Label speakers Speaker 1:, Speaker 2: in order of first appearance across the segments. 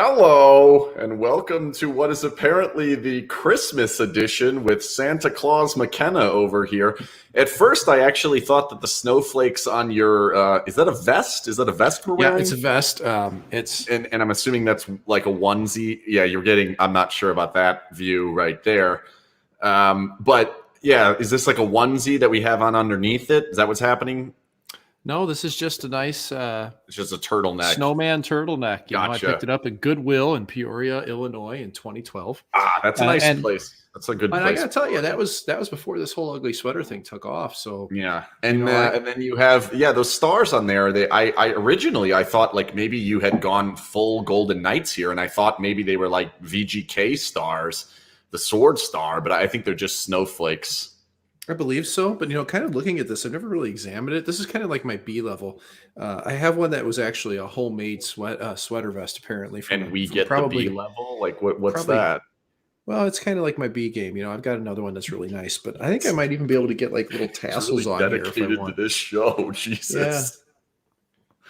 Speaker 1: Hello, and welcome to what is apparently the Christmas edition with Santa Claus McKenna over here. At first, I actually thought that the snowflakes on your is that a vest? Is that a vest we're wearing?
Speaker 2: Yeah, it's a vest.
Speaker 1: And I'm assuming that's like a onesie. Yeah, you're getting. I'm not sure about that view right there. But yeah, is this like a onesie that we have on underneath it? Is that what's happening?
Speaker 2: No, this is just a nice
Speaker 1: It's just a turtleneck.
Speaker 2: snowman turtleneck. I
Speaker 1: Gotcha.
Speaker 2: picked it up at Goodwill in Peoria, Illinois, in 2012.
Speaker 1: That's a nice place. That's a good place.
Speaker 2: And I gotta tell you, that was before this whole ugly sweater thing took off. So
Speaker 1: yeah, and then you have those stars on there. I originally I thought like maybe you had gone full Golden Knights here, and I thought maybe they were like VGK stars, the Sword Star, but I think they're just snowflakes.
Speaker 2: I believe so, but kind of looking at this, I've never really examined it. This is kind of like my B level. I have one that was actually a homemade sweater vest, apparently.
Speaker 1: Probably the B level. Like what's that?
Speaker 2: Well, it's kind of like my B game. I've got another one that's really nice, but I think I might even be able to get like little tassels
Speaker 1: really
Speaker 2: on here if I want.
Speaker 1: To this show, Jesus.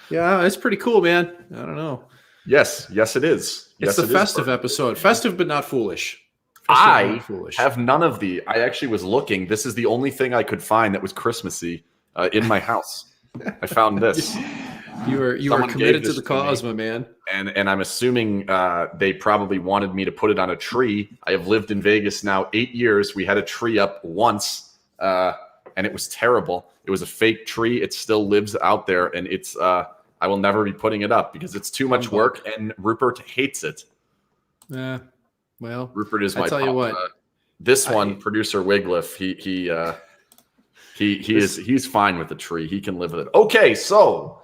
Speaker 2: Yeah, it's pretty cool, man. I don't know.
Speaker 1: Yes, it is.
Speaker 2: It's the festive episode. Festive, but not foolish.
Speaker 1: I have none of the. I actually was looking. This is the only thing I could find that was Christmassy in my house. I found this.
Speaker 2: You were committed to the cause, my man.
Speaker 1: And I'm assuming they probably wanted me to put it on a tree. I have lived in Vegas now 8 years. We had a tree up once, and it was terrible. It was a fake tree. It still lives out there, and it's. I will never be putting it up because it's too much work, and Rupert hates it.
Speaker 2: Yeah. Well,
Speaker 1: Rupert is my.
Speaker 2: I tell you what,
Speaker 1: producer Wigliff, he's fine with the tree. He can live with it. Okay, so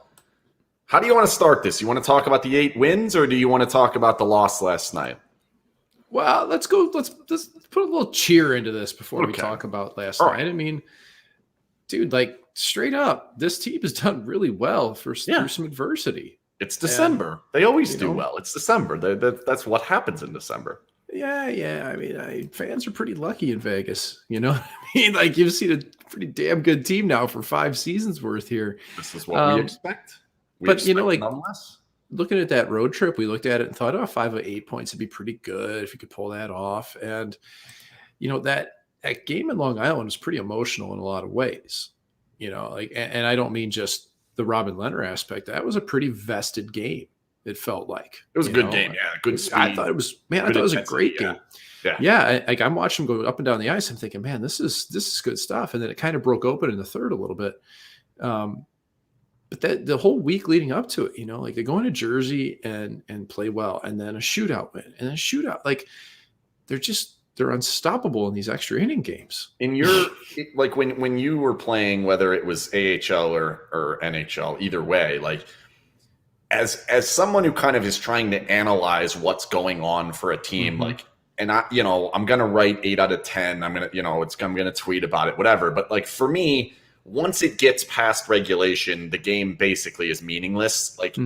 Speaker 1: how do you want to start this? You want to talk about the 8 wins, or do you want to talk about the loss last night?
Speaker 2: Well, let's go. Let's put a little cheer into this before we talk about last night. I mean, dude, like straight up, this team has done really well through some adversity.
Speaker 1: It's December. They always do well. It's December. That's what happens in December.
Speaker 2: Yeah. I mean, fans are pretty lucky in Vegas. You know what I mean? Like you've seen a pretty damn good team now for 5 seasons worth here.
Speaker 1: This is what we expect.
Speaker 2: Nonetheless, looking at that road trip, we looked at it and thought, 5 of 8 points would be pretty good if you could pull that off. And that game in Long Island was pretty emotional in a lot of ways. And I don't mean just the Robin Lehner aspect. That was a pretty vested game. It felt like
Speaker 1: it was a good game. Yeah, good speed.
Speaker 2: I thought it was. Man, I thought it was a great game. Yeah. I'm watching them go up and down the ice. I'm thinking, man, this is good stuff. And then it kind of broke open in the third a little bit. But the whole week leading up to it, like they go into Jersey and play well, and then a shootout win, and then a shootout. Like they're unstoppable in these extra inning games.
Speaker 1: In your like when you were playing, whether it was AHL or NHL, either way, like. As someone who kind of is trying to analyze what's going on for a team, and I'm gonna write 8 out of 10. I'm gonna tweet about it, whatever. But like for me, once it gets past regulation, the game basically is meaningless. Like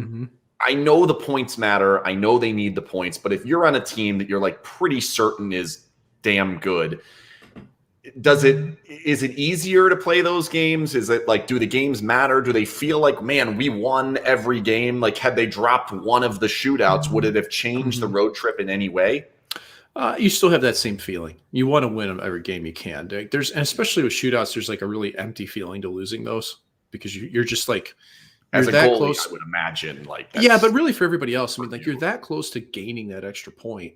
Speaker 1: I know the points matter, I know they need the points, but if you're on a team that you're like pretty certain is damn good, is it easier to play those games? Is it like, do the games matter? Do they feel like, man, we won every game? Like, had they dropped one of the shootouts, would it have changed the road trip in any way?
Speaker 2: You still have that same feeling. You want to win every game you can. And especially with shootouts, there's like a really empty feeling to losing those because you're just like,
Speaker 1: as a goalie, close. I would imagine
Speaker 2: but really for everybody else, I mean, like you're that close to gaining that extra point,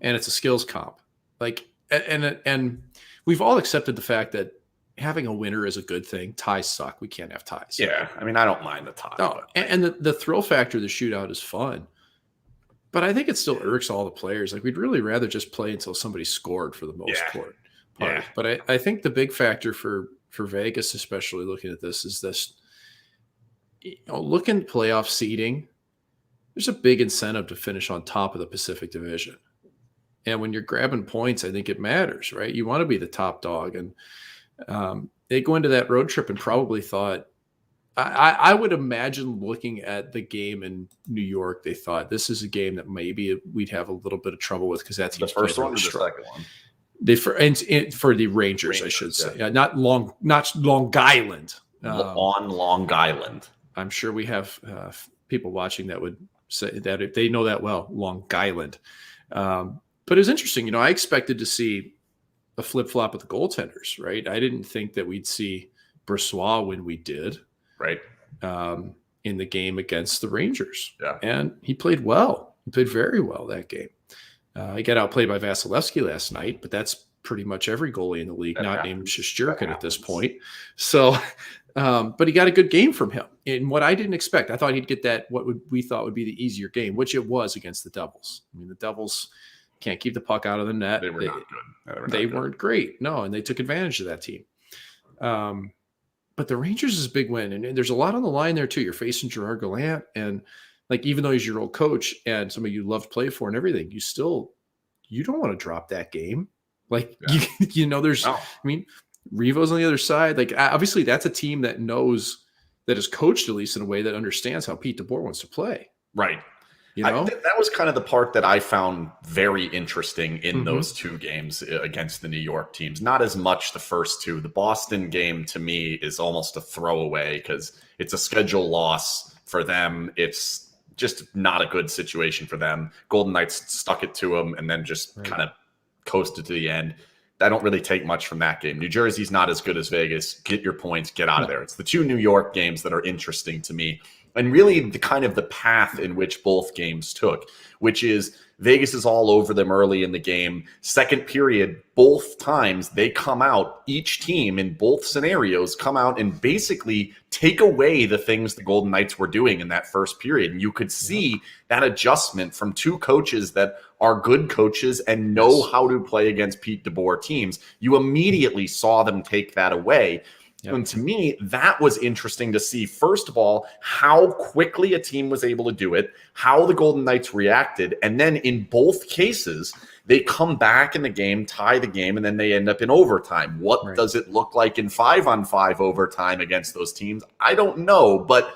Speaker 2: and it's a skills comp. Like, and we've all accepted the fact that having a winner is a good thing. Ties suck. We can't have ties.
Speaker 1: Yeah. I mean, I don't mind the tie.
Speaker 2: No, and the thrill factor of the shootout is fun. But I think it still irks all the players. Like, we'd really rather just play until somebody scored for the most part. Yeah. But I think the big factor for Vegas, especially looking at this, is this, looking at playoff seeding, there's a big incentive to finish on top of the Pacific Division. And when you're grabbing points, I think it matters, right? You want to be the top dog. And they go into that road trip and probably thought, I would imagine looking at the game in New York, they thought this is a game that maybe we'd have a little bit of trouble with because that's
Speaker 1: the first one or the second one.
Speaker 2: For the Rangers, I should say. Yeah, not Long Island.
Speaker 1: On Long Island.
Speaker 2: I'm sure we have people watching that would say that if they know that well, Long Island. But it was interesting. I expected to see a flip-flop of the goaltenders, right? I didn't think that we'd see Brossoit when we did.
Speaker 1: Right.
Speaker 2: In the game against the Rangers.
Speaker 1: Yeah.
Speaker 2: And he played well. He played very well that game. He got outplayed by Vasilevsky last night, but that's pretty much every goalie in the league, not named Shesterkin at this point. So, but he got a good game from him. And what I didn't expect, I thought he'd get that, we thought would be the easier game, which it was against the Devils. I mean, the Devils can't keep the puck out of the net.
Speaker 1: They were not good.
Speaker 2: They weren't great. No, and they took advantage of that team. But the Rangers is a big win, and there's a lot on the line there too. You're facing Gerard Gallant, and like even though he's your old coach and somebody you love to play for and everything, you don't want to drop that game. Like there's, I mean, Revo's on the other side. Like obviously, that's a team that knows, that is coached at least in a way that understands how Pete DeBoer wants to play.
Speaker 1: Right. That was kind of the part that I found very interesting in those two games against the New York teams. Not as much the first two. The Boston game to me is almost a throwaway because it's a schedule loss for them. It's just not a good situation for them. Golden Knights stuck it to them and then just kind of coasted to the end. I don't really take much from that game. New Jersey's not as good as Vegas. Get your points, get out of there. It's the two New York games that are interesting to me. And really the kind of the path in which both games took, which is Vegas is all over them early in the game. Second period, both times they come out, each team in both scenarios come out and basically take away the things the Golden Knights were doing in that first period. And you could see that adjustment from two coaches that are good coaches and know how to play against Pete DeBoer teams. You immediately saw them take that away. Yep. And to me, that was interesting to see, first of all, how quickly a team was able to do it, how the Golden Knights reacted, and then in both cases, they come back in the game, tie the game, and then they end up in overtime. What does it look like in 5-on-5 overtime against those teams? I don't know, but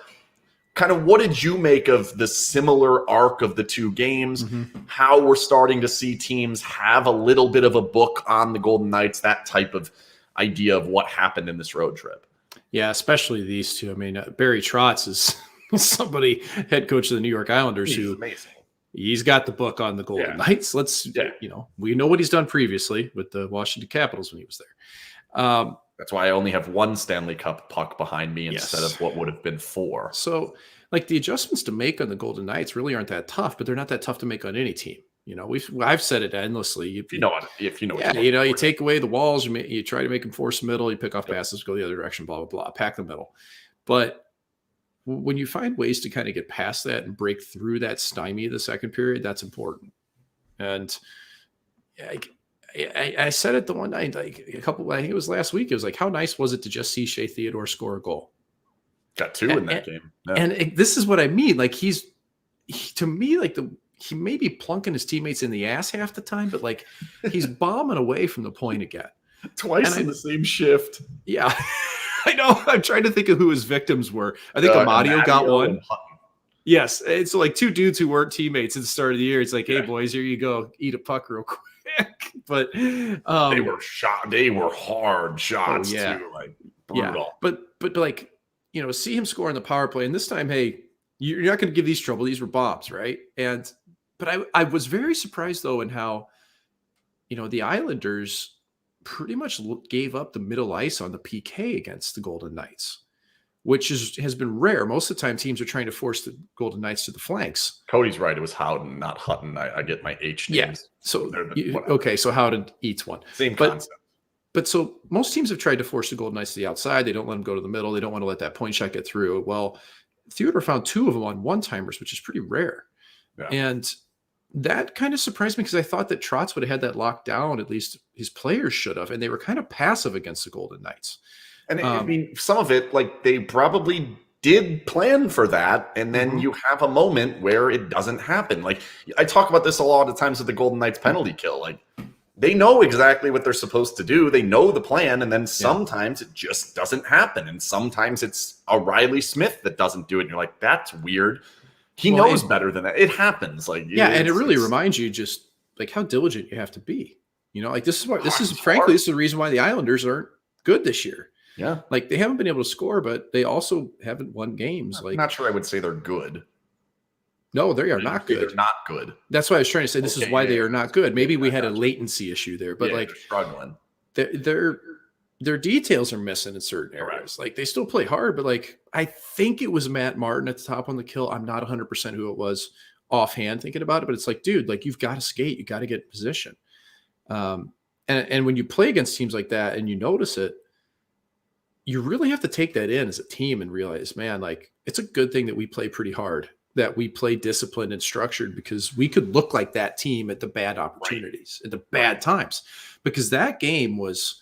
Speaker 1: kind of what did you make of the similar arc of the two games, how we're starting to see teams have a little bit of a book on the Golden Knights, that type of idea of what happened in this road trip?
Speaker 2: Yeah, especially these two. I mean, Barry Trotz is somebody, head coach of the New York Islanders,
Speaker 1: He's
Speaker 2: who
Speaker 1: amazing.
Speaker 2: He's got the book on the Golden Knights. We know what he's done previously with the Washington Capitals when he was there.
Speaker 1: That's why I only have one Stanley Cup puck behind me instead of what would have been 4.
Speaker 2: So, like, the adjustments to make on the Golden Knights really aren't that tough, but they're not that tough to make on any team. I've said it endlessly. You take away the walls, you try to make them force middle, you pick off passes, go the other direction, blah, blah, blah, pack the middle. But when you find ways to kind of get past that and break through that stymie of the second period, that's important. And I said it the one night, I think it was last week. It was like, how nice was it to just see Shea Theodore score a goal?
Speaker 1: Got 2 in that game. Yeah.
Speaker 2: And this is what I mean. Like to me, like he may be plunking his teammates in the ass half the time, but like he's bombing away from the point again.
Speaker 1: Twice in the same shift.
Speaker 2: Yeah. I know. I'm trying to think of who his victims were. I think Amadio got one. Yes. It's like 2 dudes who weren't teammates at the start of the year. It's like, hey boys, here you go. Eat a puck real quick. But
Speaker 1: they were shot. They were hard shots too. Like brutal.
Speaker 2: Yeah. But like, see him score on the power play. And this time, hey, you're not going to give these trouble. These were bombs, right? But I was very surprised, though, in how, the Islanders pretty much gave up the middle ice on the PK against the Golden Knights, which has been rare. Most of the time, teams are trying to force the Golden Knights to the flanks.
Speaker 1: Cody's right. It was Howden, not Hutton. I get my H names.
Speaker 2: Yeah. So, so Howden eats one.
Speaker 1: Same concept.
Speaker 2: But so most teams have tried to force the Golden Knights to the outside. They don't let them go to the middle. They don't want to let that point shot get through. Well, Theodore found 2 of them on one-timers, which is pretty rare. Yeah. And that kind of surprised me because I thought that Trotz would have had that locked down. At least his players should have. And they were kind of passive against the Golden Knights.
Speaker 1: And I mean, some of it, like they probably did plan for that. And then you have a moment where it doesn't happen. Like I talk about this a lot of times with the Golden Knights penalty kill. Like they know exactly what they're supposed to do. They know the plan. And then sometimes it just doesn't happen. And sometimes it's a Riley Smith that doesn't do it. And you're like, that's weird. He knows better than that. It happens. Like,
Speaker 2: and it really reminds you just like how diligent you have to be. Like this is the reason why the Islanders aren't good this year.
Speaker 1: Yeah.
Speaker 2: Like they haven't been able to score, but they also haven't won games.
Speaker 1: I'm not sure I would say they're good.
Speaker 2: No, they are
Speaker 1: You
Speaker 2: not
Speaker 1: say
Speaker 2: good.
Speaker 1: they're not good.
Speaker 2: That's why I was trying to say this is why they are not good. Maybe we had a
Speaker 1: gotcha.
Speaker 2: latency issue there, but like
Speaker 1: they're struggling.
Speaker 2: Their details are missing in certain areas.
Speaker 1: Correct.
Speaker 2: Like they still play hard, but like I think it was Matt Martin at the top on the kill. I'm not 100% who it was offhand thinking about it, but it's like, dude, like you've got to skate, you got to get in position. And when you play against teams like that and you notice it, you really have to take that in as a team and realize, man, like it's a good thing that we play pretty hard, that we play disciplined and structured, because we could look like that team at the bad opportunities, at the bad times, because that game was,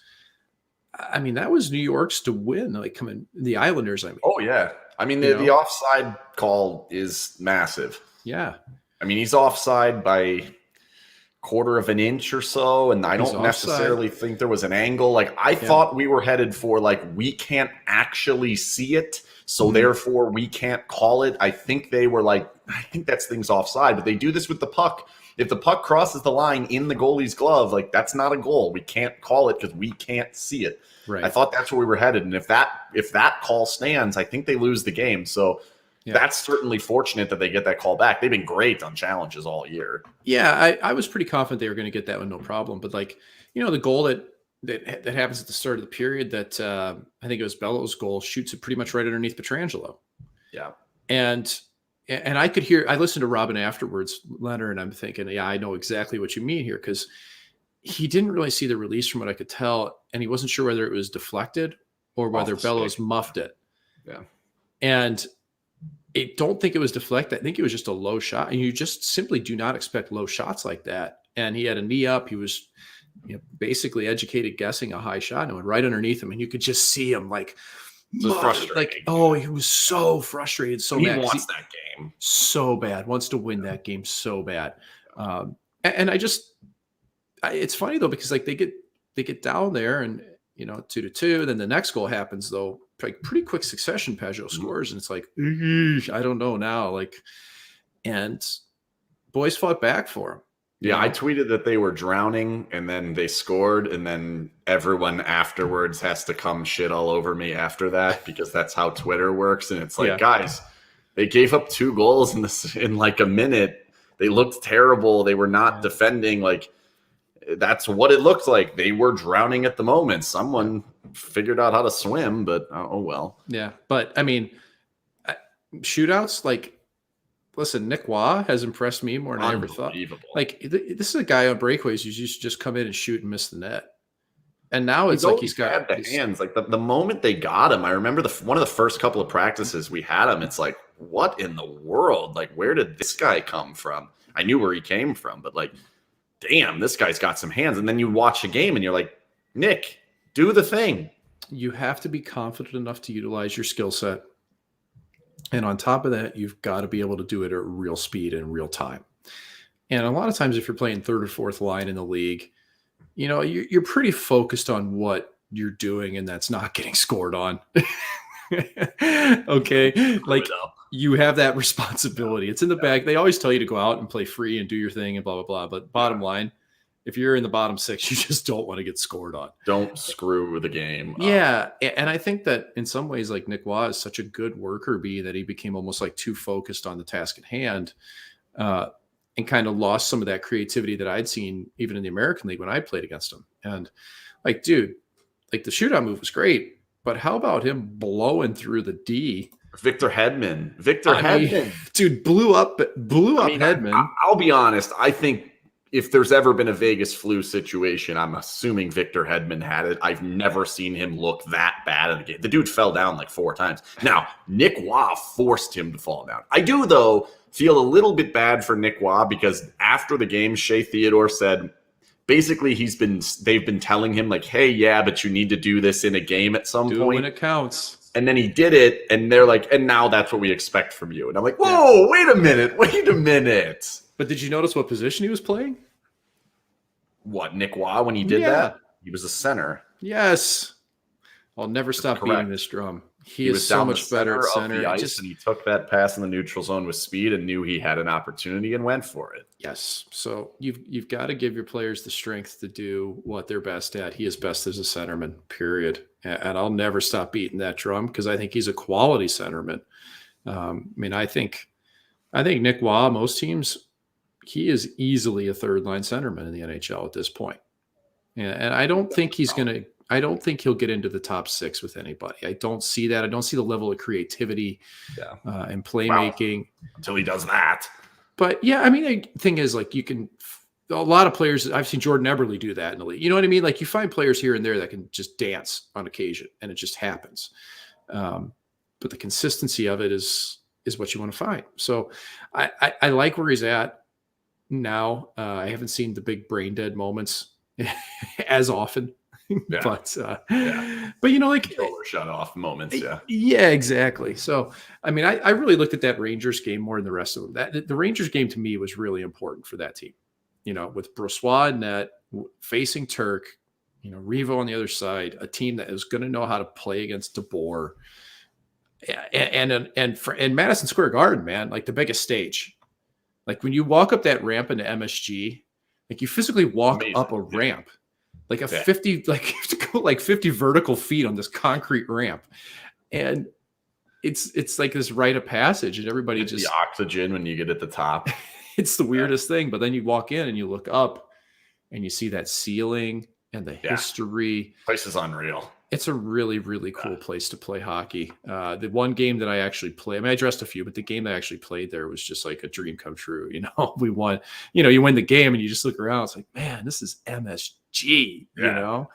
Speaker 2: I mean, that was New York's to win, like coming the Islanders. I mean,
Speaker 1: Oh yeah. I mean, the offside call is massive.
Speaker 2: Yeah.
Speaker 1: I mean, he's offside by quarter of an inch or so, and I don't necessarily think there was an angle. Like I thought we were headed for like we can't actually see it, so therefore we can't call it. I think they were like, I think that's things offside, but they do this with the puck. If the puck crosses the line in the goalie's glove, like that's not a goal. We can't call it because we can't see it.
Speaker 2: Right.
Speaker 1: I thought that's where we were headed, and if that call stands, I think they lose the game. So that's certainly fortunate that they get that call back. They've been great on challenges all year.
Speaker 2: Yeah, I was pretty confident they were going to get that one, no problem. But like, the goal that happens at the start of the period, that I think it was Bellows' goal, shoots it pretty much right underneath Pietrangelo.
Speaker 1: Yeah,
Speaker 2: and I could hear. I listened to Robin afterwards, Leonard, and I'm thinking, yeah, I know exactly what you mean here, because he didn't really see the release from what I could tell, and he wasn't sure whether it was deflected or whether Bellows muffed it.
Speaker 1: Yeah,
Speaker 2: and I don't think it was deflected. I think it was just a low shot, and you just simply do not expect low shots like that. And he had a knee up. He was basically educated guessing a high shot, and it went right underneath him, and you could just see him like,
Speaker 1: frustrating.
Speaker 2: Like, he was so frustrated, so
Speaker 1: he
Speaker 2: mad.
Speaker 1: Wants that game
Speaker 2: so bad. Wants to win that game so bad. And it's funny though, because like they get down there and 2-2. Then the next goal happens though, like pretty quick succession. Pajot scores, and it's like, I don't know now. Like, and boys fought back for him.
Speaker 1: Yeah, I tweeted that they were drowning, and then they scored, and then everyone afterwards has to come shit all over me after that, because that's how Twitter works. And it's like, guys, they gave up 2 goals in like a minute. They looked terrible. They were not defending. Like, that's what it looked like. They were drowning at the moment. Someone figured out how to swim, but oh well.
Speaker 2: Yeah, but I mean, shootouts, like, listen, Nick Waugh has impressed me more than I ever thought. Like, this is a guy on breakaways who used to just come in and shoot and miss the net. And now it's like he's got
Speaker 1: the hands. Like the moment they got him, I remember one of the first couple of practices we had him. It's like, what in the world? Like, where did this guy come from? I knew where he came from, but like, damn, this guy's got some hands. And then you watch a game and you're like, Nick, do the thing.
Speaker 2: You have to be confident enough to utilize your skill set. And on top of that, you've got to be able to do it at real speed and real time. And a lot of times, if you're playing third or fourth line in the league, you're pretty focused on what you're doing, and that's not getting scored on. Okay. Like, you have that responsibility. It's in the bag. They always tell you to go out and play free and do your thing and blah, blah, blah. But bottom line, if you're in the bottom 6, you just don't want to get scored on.
Speaker 1: Don't screw the game.
Speaker 2: Yeah. And I think that in some ways, like, Nick Waugh is such a good worker bee that he became almost like too focused on the task at hand, and kind of lost some of that creativity that I'd seen even in the American League when I played against him. And like, dude, like the shootout move was great, but how about him blowing through the D?
Speaker 1: Victor Hedman.
Speaker 2: Dude, blew up Hedman.
Speaker 1: I'll be honest. I think if there's ever been a Vegas flu situation, I'm assuming Victor Hedman had it. I've never seen him look that bad in the game. The dude fell down like 4 times. Now, Nick Waugh forced him to fall down. I do, though, feel a little bit bad for Nick Waugh, because after the game, Shea Theodore said, basically they've been telling him like, hey, yeah, but you need to do this in a game at some point.
Speaker 2: When it counts.
Speaker 1: And then he did it, and they're like, and now that's what we expect from you. And I'm like, whoa, wait a minute.
Speaker 2: But did you notice what position he was playing?
Speaker 1: What, Nick Waugh, when he did that? He was a center.
Speaker 2: Yes. I'll never stop beating this drum. He is so much better at center.
Speaker 1: The ice, and he took that pass in the neutral zone with speed and knew he had an opportunity and went for it.
Speaker 2: Yes. So you've got to give your players the strength to do what they're best at. He is best as a centerman, period. And I'll never stop beating that drum, because I think he's a quality centerman. I mean, I think I think Nick Waugh, most teams, he is easily a third line centerman in the NHL at this point. And I don't think he's going to. I don't think he'll get into the top 6 with anybody. I don't see that. I don't see the level of creativity and playmaking
Speaker 1: until he does that.
Speaker 2: But yeah, I mean, the thing is, like, you can. A lot of players, I've seen Jordan Eberle do that in the league. You know what I mean? Like, you find players here and there that can just dance on occasion, and it just happens. But the consistency of it is what you want to find. So I like where he's at now. I haven't seen the big brain dead moments as often.
Speaker 1: Yeah.
Speaker 2: But you know, like
Speaker 1: controller shut off moments.
Speaker 2: Yeah, exactly. So, I mean, I really looked at that Rangers game more than the rest of them. That the Rangers game to me was really important for that team. You know, with Brossoit in net, facing Turk, you know, Revo on the other side, a team that is going to know how to play against DeBoer, and Madison Square Garden, man, like the biggest stage. Like when you walk up that ramp into MSG, like you physically walk up a ramp. Like a 50, like you have to go like 50 vertical feet on this concrete ramp. And it's like this rite of passage, and everybody
Speaker 1: it's
Speaker 2: just
Speaker 1: the oxygen when you get at the top.
Speaker 2: It's the weirdest thing. But then you walk in and you look up and you see that ceiling and the history.
Speaker 1: Place is unreal.
Speaker 2: It's a really, really cool place to play hockey. The one game that I actually played, I mean, I dressed a few, but the game that I actually played there was just like a dream come true. You know, we won, you know, you win the game and you just look around. It's like, man, this is MSG, you know?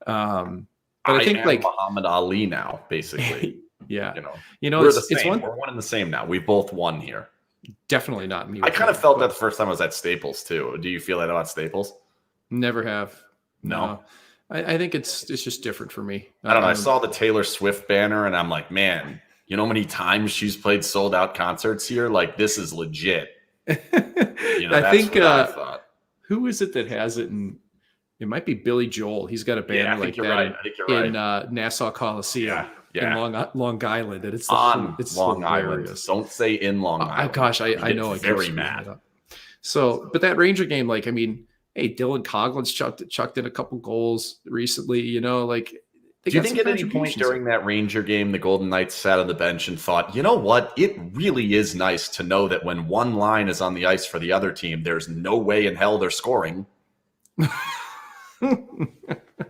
Speaker 2: But I think
Speaker 1: am
Speaker 2: like
Speaker 1: Muhammad Ali now, basically.
Speaker 2: You know,
Speaker 1: we're the same. We're one and the same now. We both won here.
Speaker 2: Definitely not me.
Speaker 1: I kind of felt that the first time I was at Staples too. Do you feel that about Staples?
Speaker 2: Never have.
Speaker 1: No.
Speaker 2: I think it's just different for me.
Speaker 1: I don't know. I saw the Taylor Swift banner and I'm like, man, you know how many times she's played sold out concerts here? Like, this is legit. You know,
Speaker 2: I think
Speaker 1: I thought.
Speaker 2: Who is it that has it? And it might be Billy Joel. He's got a banner like that
Speaker 1: in
Speaker 2: Nassau Coliseum. In Long Island, and it's
Speaker 1: Long Island. Don't say in Long Island.
Speaker 2: Gosh, I know. I
Speaker 1: very mad.
Speaker 2: So, but that Ranger game, like, I mean, hey, Dylan Coughlin's chucked in a couple goals recently. You know, like.
Speaker 1: Do you think at any point during that Ranger game, the Golden Knights sat on the bench and thought, you know what? It really is nice to know that when one line is on the ice for the other team, there's no way in hell they're scoring.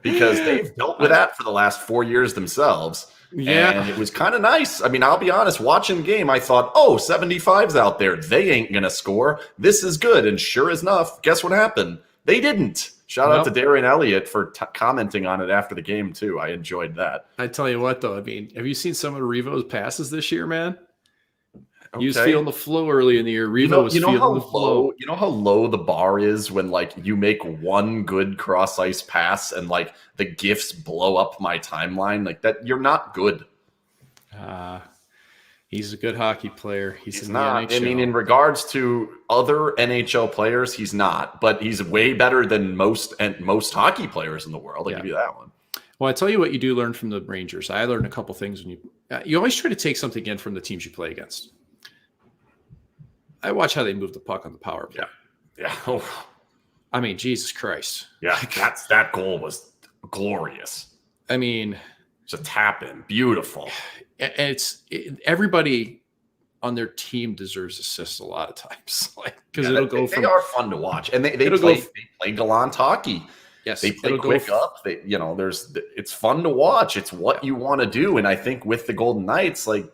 Speaker 1: Because they've dealt with that for the last 4 years themselves.
Speaker 2: Yeah.
Speaker 1: And it was kind of nice. I mean, I'll be honest, watching the game, I thought, 75's out there. They ain't going to score. This is good. And sure enough, guess what happened? They didn't. Shout out to Darian Elliott for commenting on it after the game, too. I enjoyed that.
Speaker 2: I tell you what, though, I mean, have you seen some of Revo's passes this year, man? He was feeling the flow early in the year. Revo was feeling the flow.
Speaker 1: You know how low the bar is when, like, you make one good cross-ice pass and, like, the GIFs blow up my timeline? Like, that, you're not good.
Speaker 2: He's a good hockey player. He's
Speaker 1: not.
Speaker 2: The NHL.
Speaker 1: I mean, in regards to other NHL players, he's not. But he's way better than most hockey players in the world. I'll give you that one.
Speaker 2: Well, I tell you what you do learn from the Rangers. I learned a couple things when you always try to take something in from the teams you play against. I watch how they move the puck on the power play.
Speaker 1: Yeah.
Speaker 2: I mean, Jesus Christ.
Speaker 1: Yeah, that goal was glorious.
Speaker 2: I mean,
Speaker 1: it's a tap in, beautiful.
Speaker 2: And everybody on their team deserves assists a lot of times, like because
Speaker 1: they are fun to watch, and they play gallant hockey.
Speaker 2: Yes,
Speaker 1: they play quick up. It's fun to watch. It's what you want to do, and I think with the Golden Knights, like,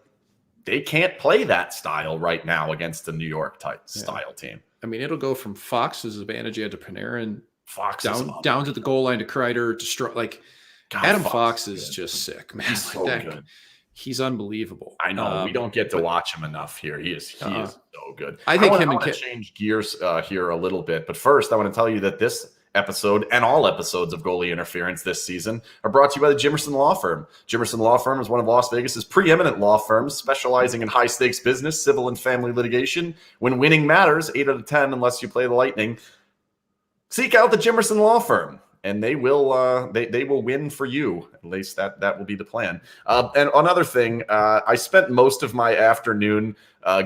Speaker 1: they can't play that style right now against the New York style team.
Speaker 2: I mean, it'll go from Fox's advantage to Panarin,
Speaker 1: Fox
Speaker 2: down to the goal line to Kreider, Adam Fox is just sick, man.
Speaker 1: He's so good.
Speaker 2: He's unbelievable.
Speaker 1: I know we don't get to watch him enough here. He is so good.
Speaker 2: I think
Speaker 1: I want to change gears here a little bit, but first I want to tell you that this episode and all episodes of Goalie Interference this season are brought to you by the Jimerson Law Firm. Jimerson Law Firm is one of Las Vegas's preeminent law firms, specializing in high-stakes business, civil, and family litigation. When winning matters, 8 out of 10, unless you play the Lightning, seek out the Jimerson Law Firm, and they will they will win for you. At least that will be the plan. And another thing, I spent most of my afternoon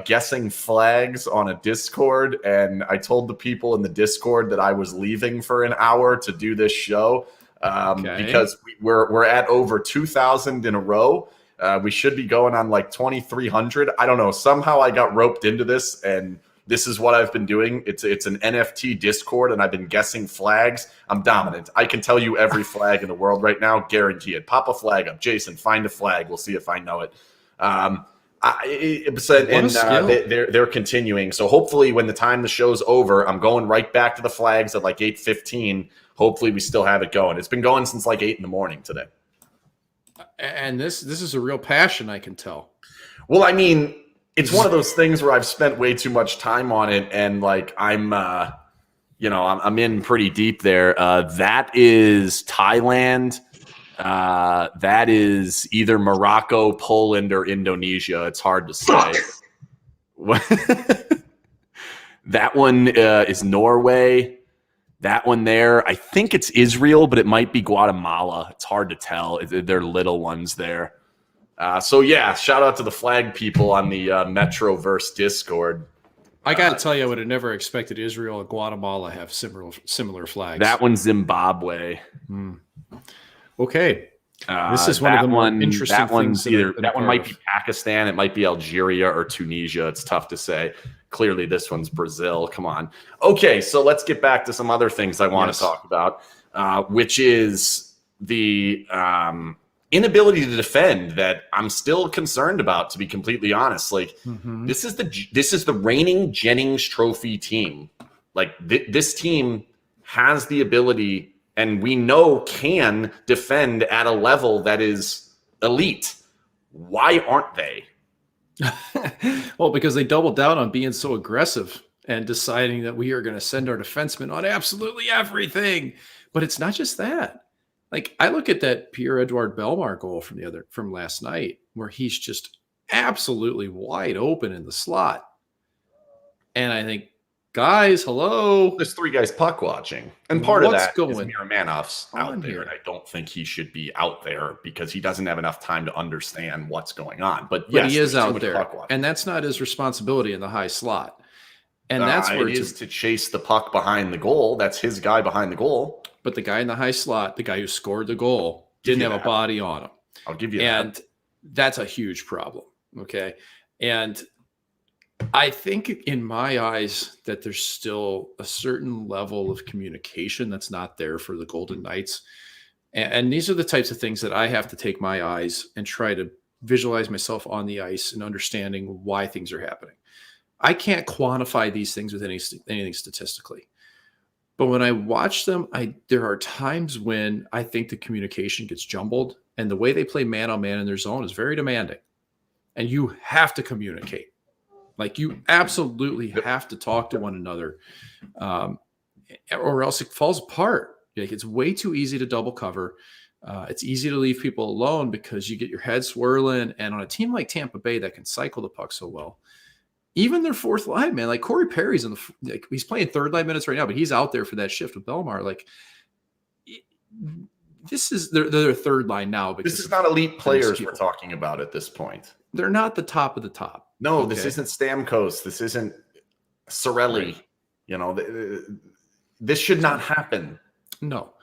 Speaker 1: guessing flags on a Discord, and I told the people in the Discord that I was leaving for an hour to do this show because we're at over 2,000 in a row. We should be going on like 2,300. I don't know. Somehow I got roped into this, and this is what I've been doing. It's an NFT Discord, and I've been guessing flags. I'm dominant. I can tell you every flag in the world right now. Guarantee it. Pop a flag up. Jason, find a flag. We'll see if I know it. They're continuing. So hopefully when the show's over, I'm going right back to the flags at like 8:15. Hopefully we still have it going. It's been going since like 8 a.m. today. And
Speaker 2: this is a real passion, I can tell.
Speaker 1: Well, I mean, it's one of those things where I've spent way too much time on it, and like I'm in pretty deep there. That is Thailand. That is either Morocco, Poland, or Indonesia. It's hard to say. That one is Norway. That one there, I think it's Israel, but it might be Guatemala. It's hard to tell. They're little ones there. So yeah, shout out to the flag people on the Metroverse Discord.
Speaker 2: I got to tell you, I would have never expected Israel and Guatemala have similar flags.
Speaker 1: That one's Zimbabwe.
Speaker 2: Okay. This is one of the more interesting things.
Speaker 1: That one might be Pakistan. It might be Algeria or Tunisia. It's tough to say. Clearly, this one's Brazil. Come on. Okay, so let's get back to some other things I want to talk about, which is the inability to defend that I'm still concerned about, to be completely honest. Like, this is the reigning Jennings Trophy team. Like, this team has the ability, and we know can defend at a level that is elite. Why aren't they?
Speaker 2: Well, because they doubled down on being so aggressive and deciding that we are going to send our defensemen on absolutely everything. But it's not just that. Like, I look at that Pierre-Edouard Bellemare goal from last night, where he's just absolutely wide open in the slot. And I think, guys, hello.
Speaker 1: There's 3 guys puck watching. And part of that is Miranov's out there. And I don't think he should be out there because he doesn't have enough time to understand what's going on. But yes,
Speaker 2: he is out there. And that's not his responsibility in the high slot. And that's where
Speaker 1: it is to chase the puck behind the goal. That's his guy behind the goal.
Speaker 2: But the guy in the high slot, the guy who scored the goal, didn't have a body on him.
Speaker 1: I'll give you that.
Speaker 2: And that's a huge problem. Okay. And I think in my eyes that there's still a certain level of communication that's not there for the Golden Knights. And these are the types of things that I have to take my eyes and try to visualize myself on the ice and understanding why things are happening. I can't quantify these things with anything statistically. But when I watch them, there are times when I think the communication gets jumbled, and the way they play man-on-man in their zone is very demanding. And you have to communicate. Like, you absolutely have to talk to one another, or else it falls apart. Like, it's way too easy to double cover. It's easy to leave people alone because you get your head swirling. And on a team like Tampa Bay that can cycle the puck so well, even their fourth line, man, like Corey Perry's he's playing third line minutes right now, but he's out there for that shift with Bellemare. Like, this is their third line now. Because
Speaker 1: this is not elite players we're talking about at this point.
Speaker 2: They're not the top of the top.
Speaker 1: No, okay. This isn't Stamkos. This isn't Cirelli. Right. This should not happen.
Speaker 2: No.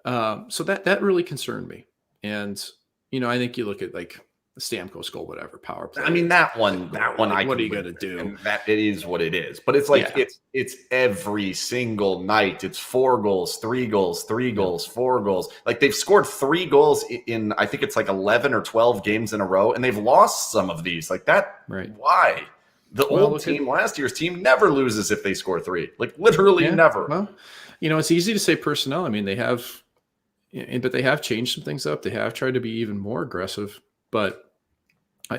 Speaker 2: So that really concerned me. And, I think you look at like the Stamkos goal, whatever, power play.
Speaker 1: I mean, that one,
Speaker 2: like, what are you going to do?
Speaker 1: And that it is what it is. But it's like, it's every single night. It's 4 goals, 3 goals, 3 goals, 4 goals. Like, they've scored 3 goals in, I think it's like 11 or 12 games in a row. And they've lost some of these like that.
Speaker 2: Right.
Speaker 1: Why? The old team, last year's team, never loses if they score 3. Like, literally never.
Speaker 2: Well, it's easy to say personnel. I mean, but they have changed some things up. They have tried to be even more aggressive, but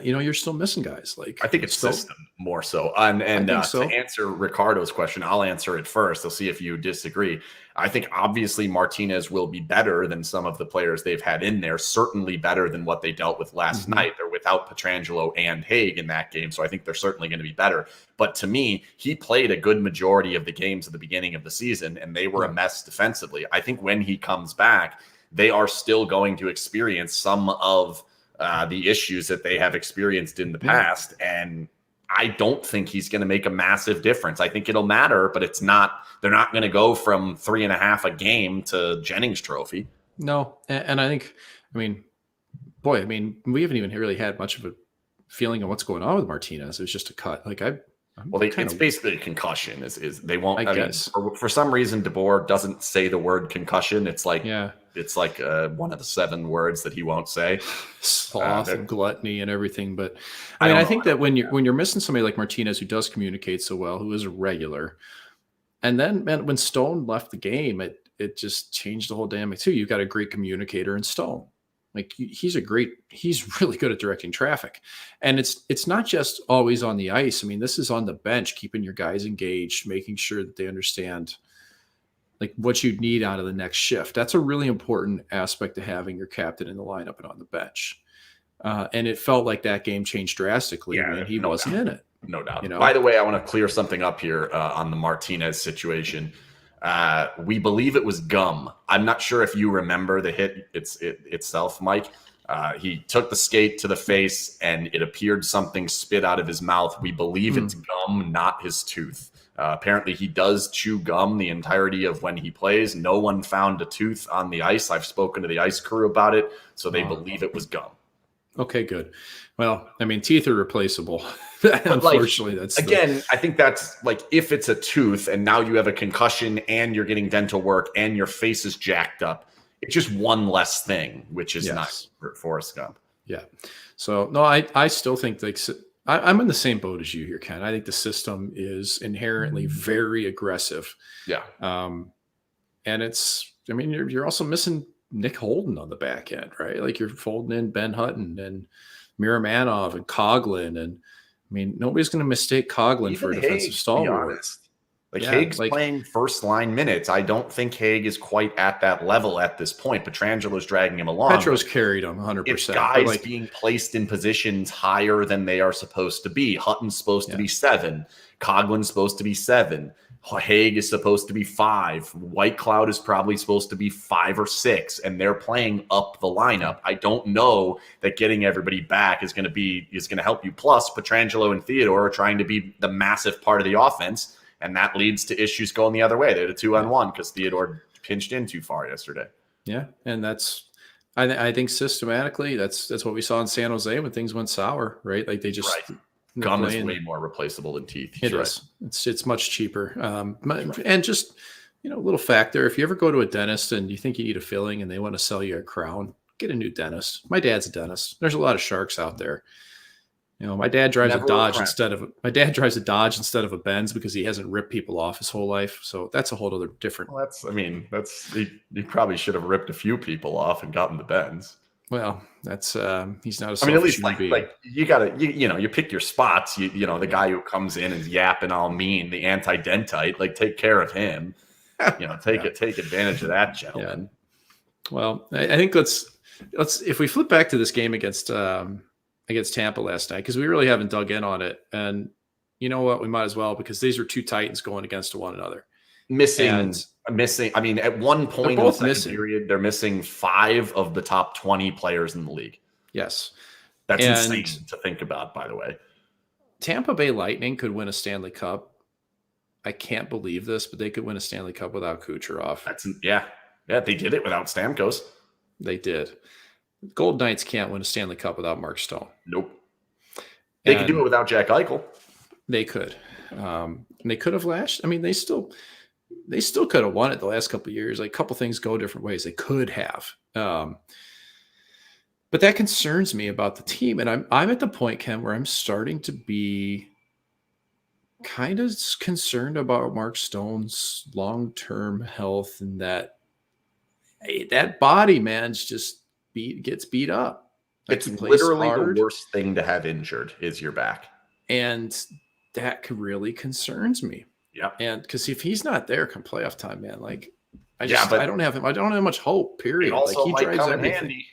Speaker 2: you're still missing guys. Like,
Speaker 1: I think it's system more so. And to answer Ricardo's question, I'll answer it first. I'll see if you disagree. I think obviously Martinez will be better than some of the players they've had in there. Certainly better than what they dealt with last night. They're without Pietrangelo and Haig in that game, so I think they're certainly going to be better. But to me, he played a good majority of the games at the beginning of the season, and they were a mess defensively. I think when he comes back, they are still going to experience some of the issues that they have experienced in the past. And I don't think he's going to make a massive difference. I think it'll matter, but they're not going to go from 3.5 a game to Jennings Trophy.
Speaker 2: No. And I think, boy, I mean, we haven't even really had much of a feeling of what's going on with Martinez. It was just a cut. Like I'm
Speaker 1: Well,
Speaker 2: kind
Speaker 1: it's
Speaker 2: of,
Speaker 1: basically a concussion. Is they won't?
Speaker 2: I
Speaker 1: I mean,
Speaker 2: guess.
Speaker 1: for some reason, DeBoer doesn't say the word concussion.
Speaker 2: Yeah.
Speaker 1: It's like one of the 7 words that he won't say.
Speaker 2: Sloth and gluttony and everything. But I
Speaker 1: I
Speaker 2: mean,
Speaker 1: don't
Speaker 2: I
Speaker 1: know.
Speaker 2: think that when you're missing somebody like Martinez who does communicate so well, who is a regular, and then man, when Stone left the game, it just changed the whole dynamic too. You've got a great communicator in Stone. Like he's really good at directing traffic. And it's not just always on the ice. I mean, this is on the bench, keeping your guys engaged, making sure that they understand like what you need out of the next shift. That's a really important aspect of having your captain in the lineup and on the bench. And it felt like that game changed drastically when he wasn't in it.
Speaker 1: No doubt.
Speaker 2: You know?
Speaker 1: By the way, I want to clear something up here on the Martinez situation. We believe it was gum. I'm not sure if you remember the hit itself, Mike. He took the skate to the face, and it appeared something spit out of his mouth. We believe it's gum, not his tooth. Apparently, he does chew gum the entirety of when he plays. No one found a tooth on the ice. I've spoken to the ice crew about it, so they believe it was gum.
Speaker 2: Okay, good. Well, I mean, teeth are replaceable. Unfortunately, that's
Speaker 1: I think that's like if it's a tooth and now you have a concussion and you're getting dental work and your face is jacked up, it's just one less thing, which is not for Forrest Gump.
Speaker 2: Yeah. So no, I still think like I'm in the same boat as you here, Ken. I think the system is inherently very aggressive.
Speaker 1: Yeah.
Speaker 2: And I mean, you're also missing Nick Holden on the back end, right? Like you're folding in Ben Hutton and Miramanov and Coughlin. And I mean, nobody's going to mistake Coughlin
Speaker 1: Even
Speaker 2: for a defensive stalwart.
Speaker 1: Haig's playing first line minutes. I don't think Haig is quite at that level at this point. Petrangelo's dragging him along.
Speaker 2: Petro's carried him 100%.
Speaker 1: It's guys being placed in positions higher than they are supposed to be. Hutton's supposed to be 7. Coughlin's supposed to be 7. Haig is supposed to be 5. White Cloud is probably supposed to be 5 or 6, and they're playing up the lineup. I don't know that getting everybody back is going to help you. Plus, Pietrangelo and Theodore are trying to be the massive part of the offense, and that leads to issues going the other way. They had a 2-on-1 because Theodore pinched in too far yesterday.
Speaker 2: Yeah, and that's I think systematically that's what we saw in San Jose when things went sour, right? Like they just
Speaker 1: gum is way more replaceable than teeth.
Speaker 2: It is. It's much cheaper. And just, a little factor. If you ever go to a dentist and you think you need a filling and they want to sell you a crown, get a new dentist. My dad's a dentist. There's a lot of sharks out there. My dad drives a Dodge instead of a Benz because he hasn't ripped people off his whole life. So that's a whole other different.
Speaker 1: Well, he probably should have ripped a few people off and gotten the Benz.
Speaker 2: Well, that's he's not a selfish
Speaker 1: at least
Speaker 2: human being.
Speaker 1: like you gotta you pick your spots. The guy who comes in and yapping all mean, the anti-dentite, like take care of him. Take advantage of that gentleman.
Speaker 2: Yeah. Well, I think let's if we flip back to this game against Tampa last night, because we really haven't dug in on it, and you know what, we might as well, because these are two Titans going against one another.
Speaker 1: Missing. I mean, at one point in the second period, they're missing 5 of the top 20 players in the league.
Speaker 2: Yes.
Speaker 1: That's insane to think about, by the way.
Speaker 2: Tampa Bay Lightning could win a Stanley Cup. I can't believe this, but they could win a Stanley Cup without Kucherov.
Speaker 1: Yeah, they did it without Stamkos.
Speaker 2: They did. Gold Knights can't win a Stanley Cup without Mark Stone.
Speaker 1: Nope. They could do it without Jack Eichel.
Speaker 2: They could. They could have lashed. I mean, they still could have won it the last couple of years. Like a couple things go different ways. They could have. But that concerns me about the team. And I'm at the point, Ken, where I'm starting to be kind of concerned about Mark Stone's long-term health, and that body, man, gets beat up.
Speaker 1: It's literally the worst thing to have injured is your back.
Speaker 2: And that really concerns me.
Speaker 1: Yeah.
Speaker 2: And because if he's not there come playoff time, man, like I don't have him. I don't have much hope, period.
Speaker 1: Also
Speaker 2: like he drives everything. Handy.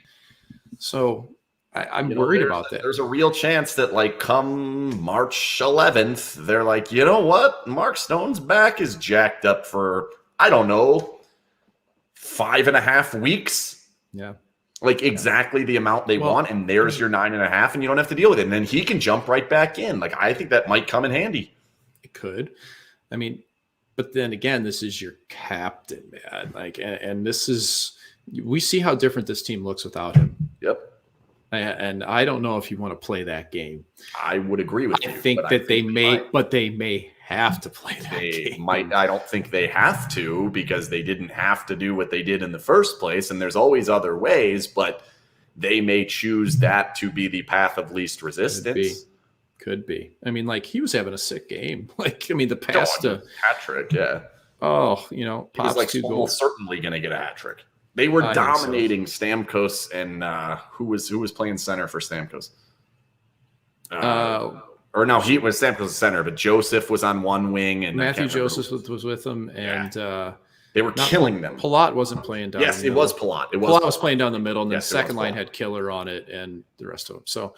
Speaker 2: So I'm worried about that.
Speaker 1: There's a real chance that like come March 11th, they're like, you know what? Mark Stone's back is jacked up for, I don't know, 5.5 weeks.
Speaker 2: Yeah.
Speaker 1: Like exactly the amount they want. And there's your 9.5 and you don't have to deal with it. And then he can jump right back in. Like, I think that might come in handy.
Speaker 2: It could. I mean, but then again, this is your captain, man. Like, and this is, we see how different this team looks without him.
Speaker 1: Yep.
Speaker 2: And I don't know if you want to play that game.
Speaker 1: I would agree with you.
Speaker 2: I think that they may have to play that game.
Speaker 1: I don't think they have to, because they didn't have to do what they did in the first place. And there's always other ways, but they may choose that to be the path of least resistance.
Speaker 2: Could be. I mean, like, he was having a sick game. Like, I mean, the pass to
Speaker 1: hat trick, yeah.
Speaker 2: Oh, you know,
Speaker 1: he was like almost certainly going to get a hat trick. They were dominating Stamkos, and who was playing center for Stamkos? Or no, he was Stamkos center, but Joseph was on one wing, and
Speaker 2: Matthew Joseph was with them, and
Speaker 1: they were killing them.
Speaker 2: Palat wasn't playing down.
Speaker 1: Yes, it was Palat.
Speaker 2: Palat was playing down the middle, and then the second line had Killer on it, and the rest of them. So,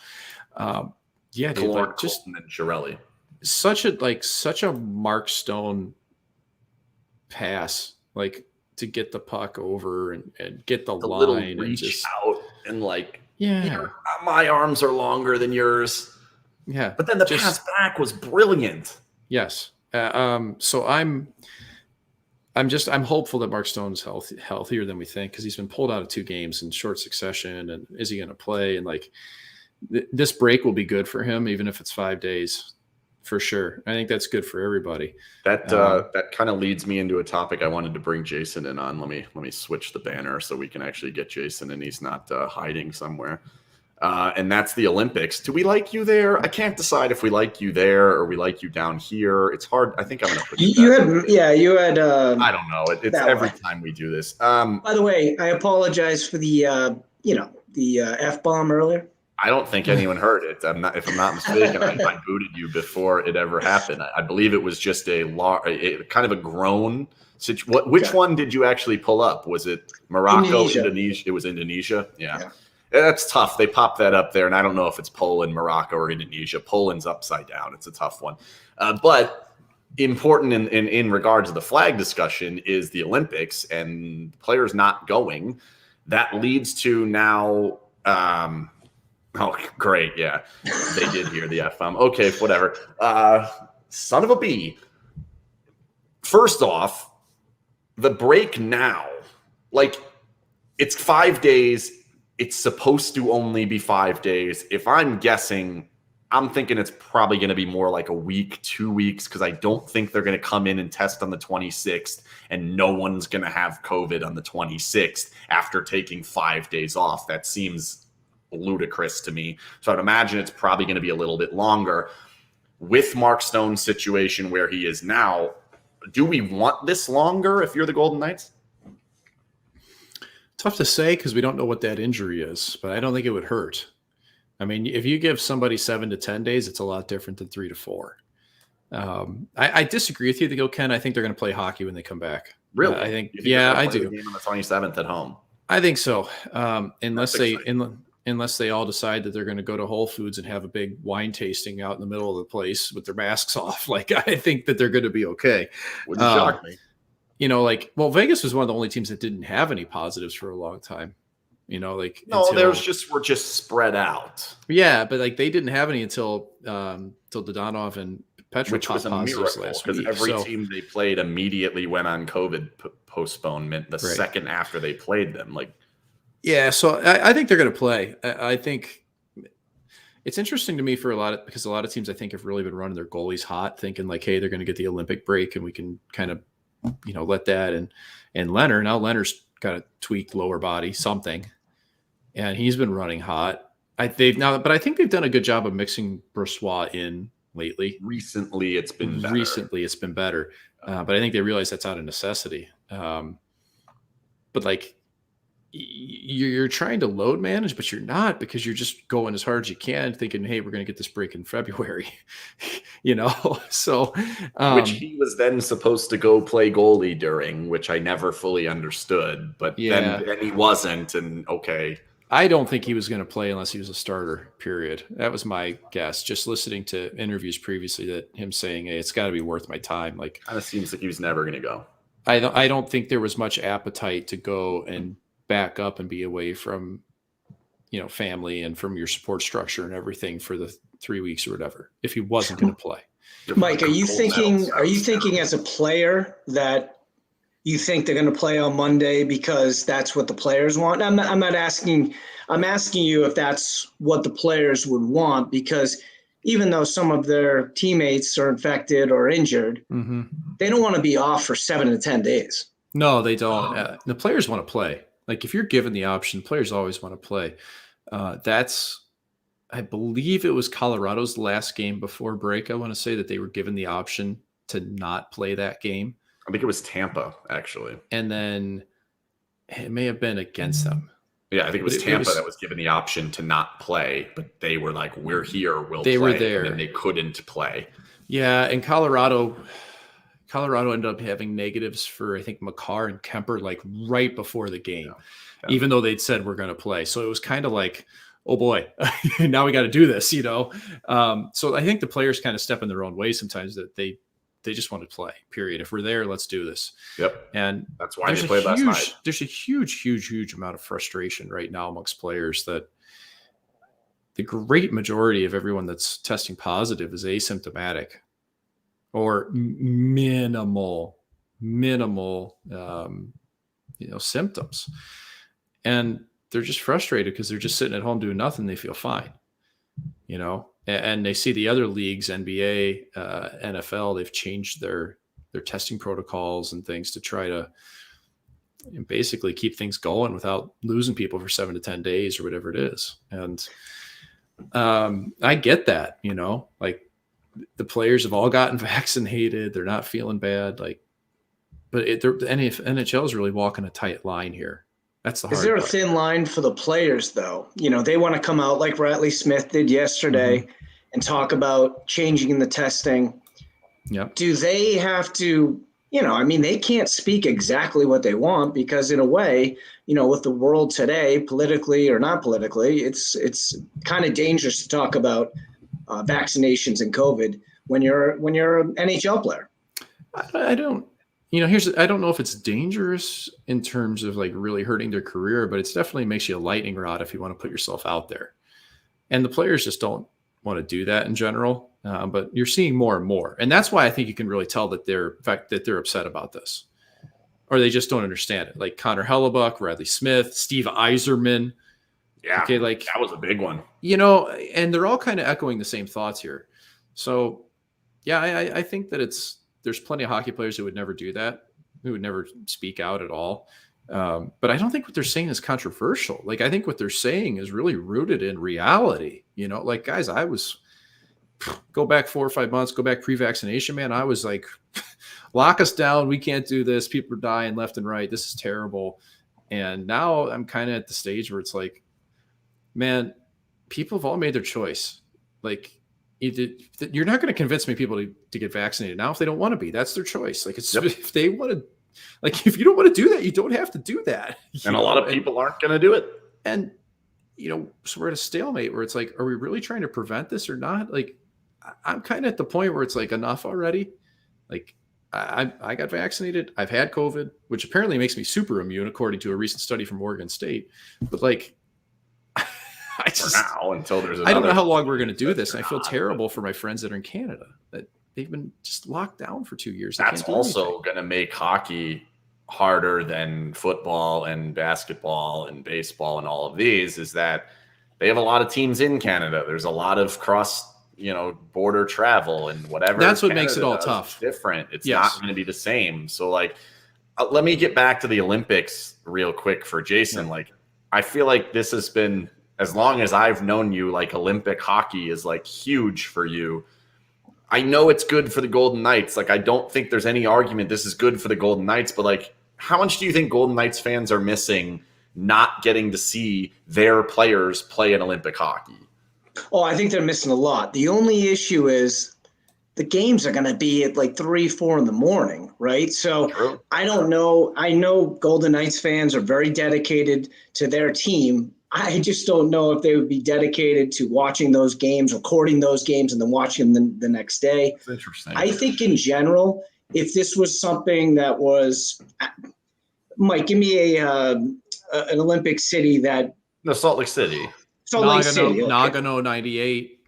Speaker 2: yeah, dude, like, just
Speaker 1: and Chiarelli.
Speaker 2: Such a Mark Stone pass, like, to get the puck over and get the line
Speaker 1: little
Speaker 2: and
Speaker 1: reach
Speaker 2: just
Speaker 1: out and like,
Speaker 2: yeah,
Speaker 1: my arms are longer than yours.
Speaker 2: Yeah,
Speaker 1: but then the pass back was brilliant.
Speaker 2: Yes. So I'm hopeful that Mark Stone's healthier than we think, because he's been pulled out of 2 games in short succession. And is he going to play? And like, this break will be good for him, even if it's 5 days. For sure. I think that's good for everybody.
Speaker 1: That kind of leads me into a topic I wanted to bring Jason in on. Let me switch the banner so we can actually get Jason and he's not hiding somewhere. And that's the Olympics. Do we like you there? I can't decide if we like you there or we like you down here. It's hard. I think I'm going to put
Speaker 3: you had.
Speaker 1: I don't know. It's every time we do this.
Speaker 3: By the way, I apologize for the F-bomb earlier.
Speaker 1: I don't think anyone heard it. If I'm not mistaken, I booted you before it ever happened. I believe it was just a kind of a groan. Which one did you actually pull up? Was it Morocco, Indonesia? It was Indonesia. Yeah. That's tough. They popped that up there, and I don't know if it's Poland, Morocco, or Indonesia. Poland's upside down. It's a tough one. But important in regards to the flag discussion is the Olympics and players not going. That leads to now oh, great. Yeah. They did hear the F-bomb. Okay, whatever. Son of a bee. First off, the break now, like, it's 5 days. It's supposed to only be 5 days. If I'm guessing, I'm thinking it's probably going to be more like a week, 2 weeks, because I don't think they're going to come in and test on the 26th, and no one's going to have COVID on the 26th after taking 5 days off. That seems ludicrous to me. So I'd imagine it's probably going to be a little bit longer. With Mark Stone's situation where he is now, do we want this longer if you're the Golden Knights?
Speaker 2: Tough to say, because we don't know what that injury is, but I don't think it would hurt. I mean, if you give somebody 7 to 10 days, it's a lot different than 3 to 4. I disagree with you, though, Ken. I think they're going to play hockey when they come back.
Speaker 1: Really?
Speaker 2: I think, I do.
Speaker 1: The game on the 27th at home.
Speaker 2: I think so. Unless they all decide that they're going to go to Whole Foods and have a big wine tasting out in the middle of the place with their masks off. Like, I think that they're going to be okay.
Speaker 1: Wouldn't shock me.
Speaker 2: You know, like, well, Vegas was one of the only teams that didn't have any positives for a long time. You know, like,
Speaker 1: we're just spread out.
Speaker 2: Yeah, but like, they didn't have any until Dodonov and Petrov,
Speaker 1: which was a miracle, because every team they played immediately went on COVID postponement the second after they played them. Like,
Speaker 2: yeah, so I think they're going to play. I think it's interesting to me because a lot of teams I think have really been running their goalies hot, thinking like, hey, they're going to get the Olympic break and we can kind of, let that and Leonard. Now Leonard's got a tweaked lower body, something, and he's been running hot. But I think they've done a good job of mixing Brossoit in lately.
Speaker 1: Recently, it's been better.
Speaker 2: But I think they realize that's out of necessity. But like, you're trying to load manage, but you're not, because you're just going as hard as you can, thinking, hey, we're going to get this break in February, so
Speaker 1: which he was then supposed to go play goalie during, which I never fully understood, but then he wasn't. And okay,
Speaker 2: I don't think he was going to play unless he was a starter, period. That was my guess, just listening to interviews previously, that him saying, hey, it's got to be worth my time. Like,
Speaker 1: kind of seems like he was never going to go.
Speaker 2: I don't think there was much appetite to go and back up and be away from, family and from your support structure and everything for the 3 weeks or whatever, if he wasn't going to play.
Speaker 3: Mike, are you thinking as a player that you think they're going to play on Monday because that's what the players want? I'm not asking. I'm asking you if that's what the players would want, because even though some of their teammates are infected or injured, they don't want to be off for 7 to 10 days.
Speaker 2: No, they don't. The players want to play. Like, if you're given the option, players always want to play. I believe it was Colorado's last game before break. I want to say that they were given the option to not play that game.
Speaker 1: I think it was Tampa, actually.
Speaker 2: And then it may have been against them.
Speaker 1: Yeah, I think it was Tampa that was given the option to not play, but they were like, we're here, we'll play.
Speaker 2: They were there.
Speaker 1: And then they couldn't play.
Speaker 2: Yeah, and Colorado ended up having negatives for, I think, Makar and Kemper, like right before the game, even though they'd said we're going to play. So it was kind of like, oh boy, now we got to do this, you know? So I think the players kind of step in their own way sometimes, that they just want to play, period. If we're there, let's do this.
Speaker 1: Yep.
Speaker 2: And
Speaker 1: that's why they played last night.
Speaker 2: There's a huge amount of frustration right now amongst players that the great majority of everyone that's testing positive is asymptomatic or minimal, symptoms. And they're just frustrated because they're just sitting at home doing nothing. They feel fine, you know, and they see the other leagues, NBA, NFL, they've changed their testing protocols and things to try to basically keep things going without losing people for 7 to 10 days or whatever it is. And I get that, you know, like the players have all gotten vaccinated. They're not feeling bad. Like, but the NHL is really walking a tight line here. That's the hard part.
Speaker 3: Is there a thin line for the players, though? You know, they want to come out like Riley Smith did yesterday and talk about changing the testing.
Speaker 2: Yep.
Speaker 3: Do they have to, you know, I mean, they can't speak exactly what they want, because in a way, you know, with the world today, politically or not politically, it's kind of dangerous to talk about vaccinations and COVID when you're an NHL player.
Speaker 2: I don't. You know, I don't know if it's dangerous in terms of like really hurting their career, but it's definitely makes you a lightning rod if you want to put yourself out there. And the players just don't want to do that in general. But you're seeing more and more. And that's why I think you can really tell that they're upset about this, or they just don't understand it. Like Connor Hellebuck, Riley Smith, Steve Yzerman.
Speaker 1: Yeah.
Speaker 2: Okay. Like
Speaker 1: that was a big one,
Speaker 2: you know, and they're all kind of echoing the same thoughts here. So yeah, I think that there's plenty of hockey players who would never do that, who would never speak out at all. But I don't think what they're saying is controversial. Like, I think what they're saying is really rooted in reality. You know, like, guys, go back 4 or 5 months, go back pre-vaccination, man. I was like, lock us down. We can't do this. People are dying left and right. This is terrible. And now I'm kind of at the stage where it's like, man, people have all made their choice. Like, you're not going to convince me people to get vaccinated now if they don't want to be. That's their choice. Like, if they want to, like, if you don't want to do that, you don't have to do that.
Speaker 1: And a lot of people aren't going to do it.
Speaker 2: And, you know, so we're at a stalemate where it's like, are we really trying to prevent this or not? Like, I'm kind of at the point where it's like, enough already. Like, I got vaccinated. I've had COVID, which apparently makes me super immune, according to a recent study from Oregon State. But like,
Speaker 1: until there's
Speaker 2: I don't know how long we're going to do this. And I feel terrible for my friends that are in Canada, that they've been just locked down for 2 years.
Speaker 1: That's also going to make hockey harder than football and basketball and baseball and all of these, is that they have a lot of teams in Canada. There's a lot of border travel and whatever.
Speaker 2: That's what
Speaker 1: Canada
Speaker 2: makes it all tough.
Speaker 1: Different. It's not going to be the same. So like, let me get back to the Olympics real quick for Jason. Yeah. Like, I feel like this has been, as long as I've known you, like, Olympic hockey is like huge for you. I know it's good for the Golden Knights. Like, I don't think there's any argument this is good for the Golden Knights, but like, how much do you think Golden Knights fans are missing not getting to see their players play in Olympic hockey?
Speaker 3: Oh, I think they're missing a lot. The only issue is the games are going to be at like 3, 4 in the morning, right? So true. I don't know. I know Golden Knights fans are very dedicated to their team. I just don't know if they would be dedicated to watching those games, recording those games, and then watching them the next day.
Speaker 1: That's interesting.
Speaker 3: I think in general, if this was something that was – Mike, give me an Olympic city that –
Speaker 1: No, Salt Lake City.
Speaker 2: Nagano 98.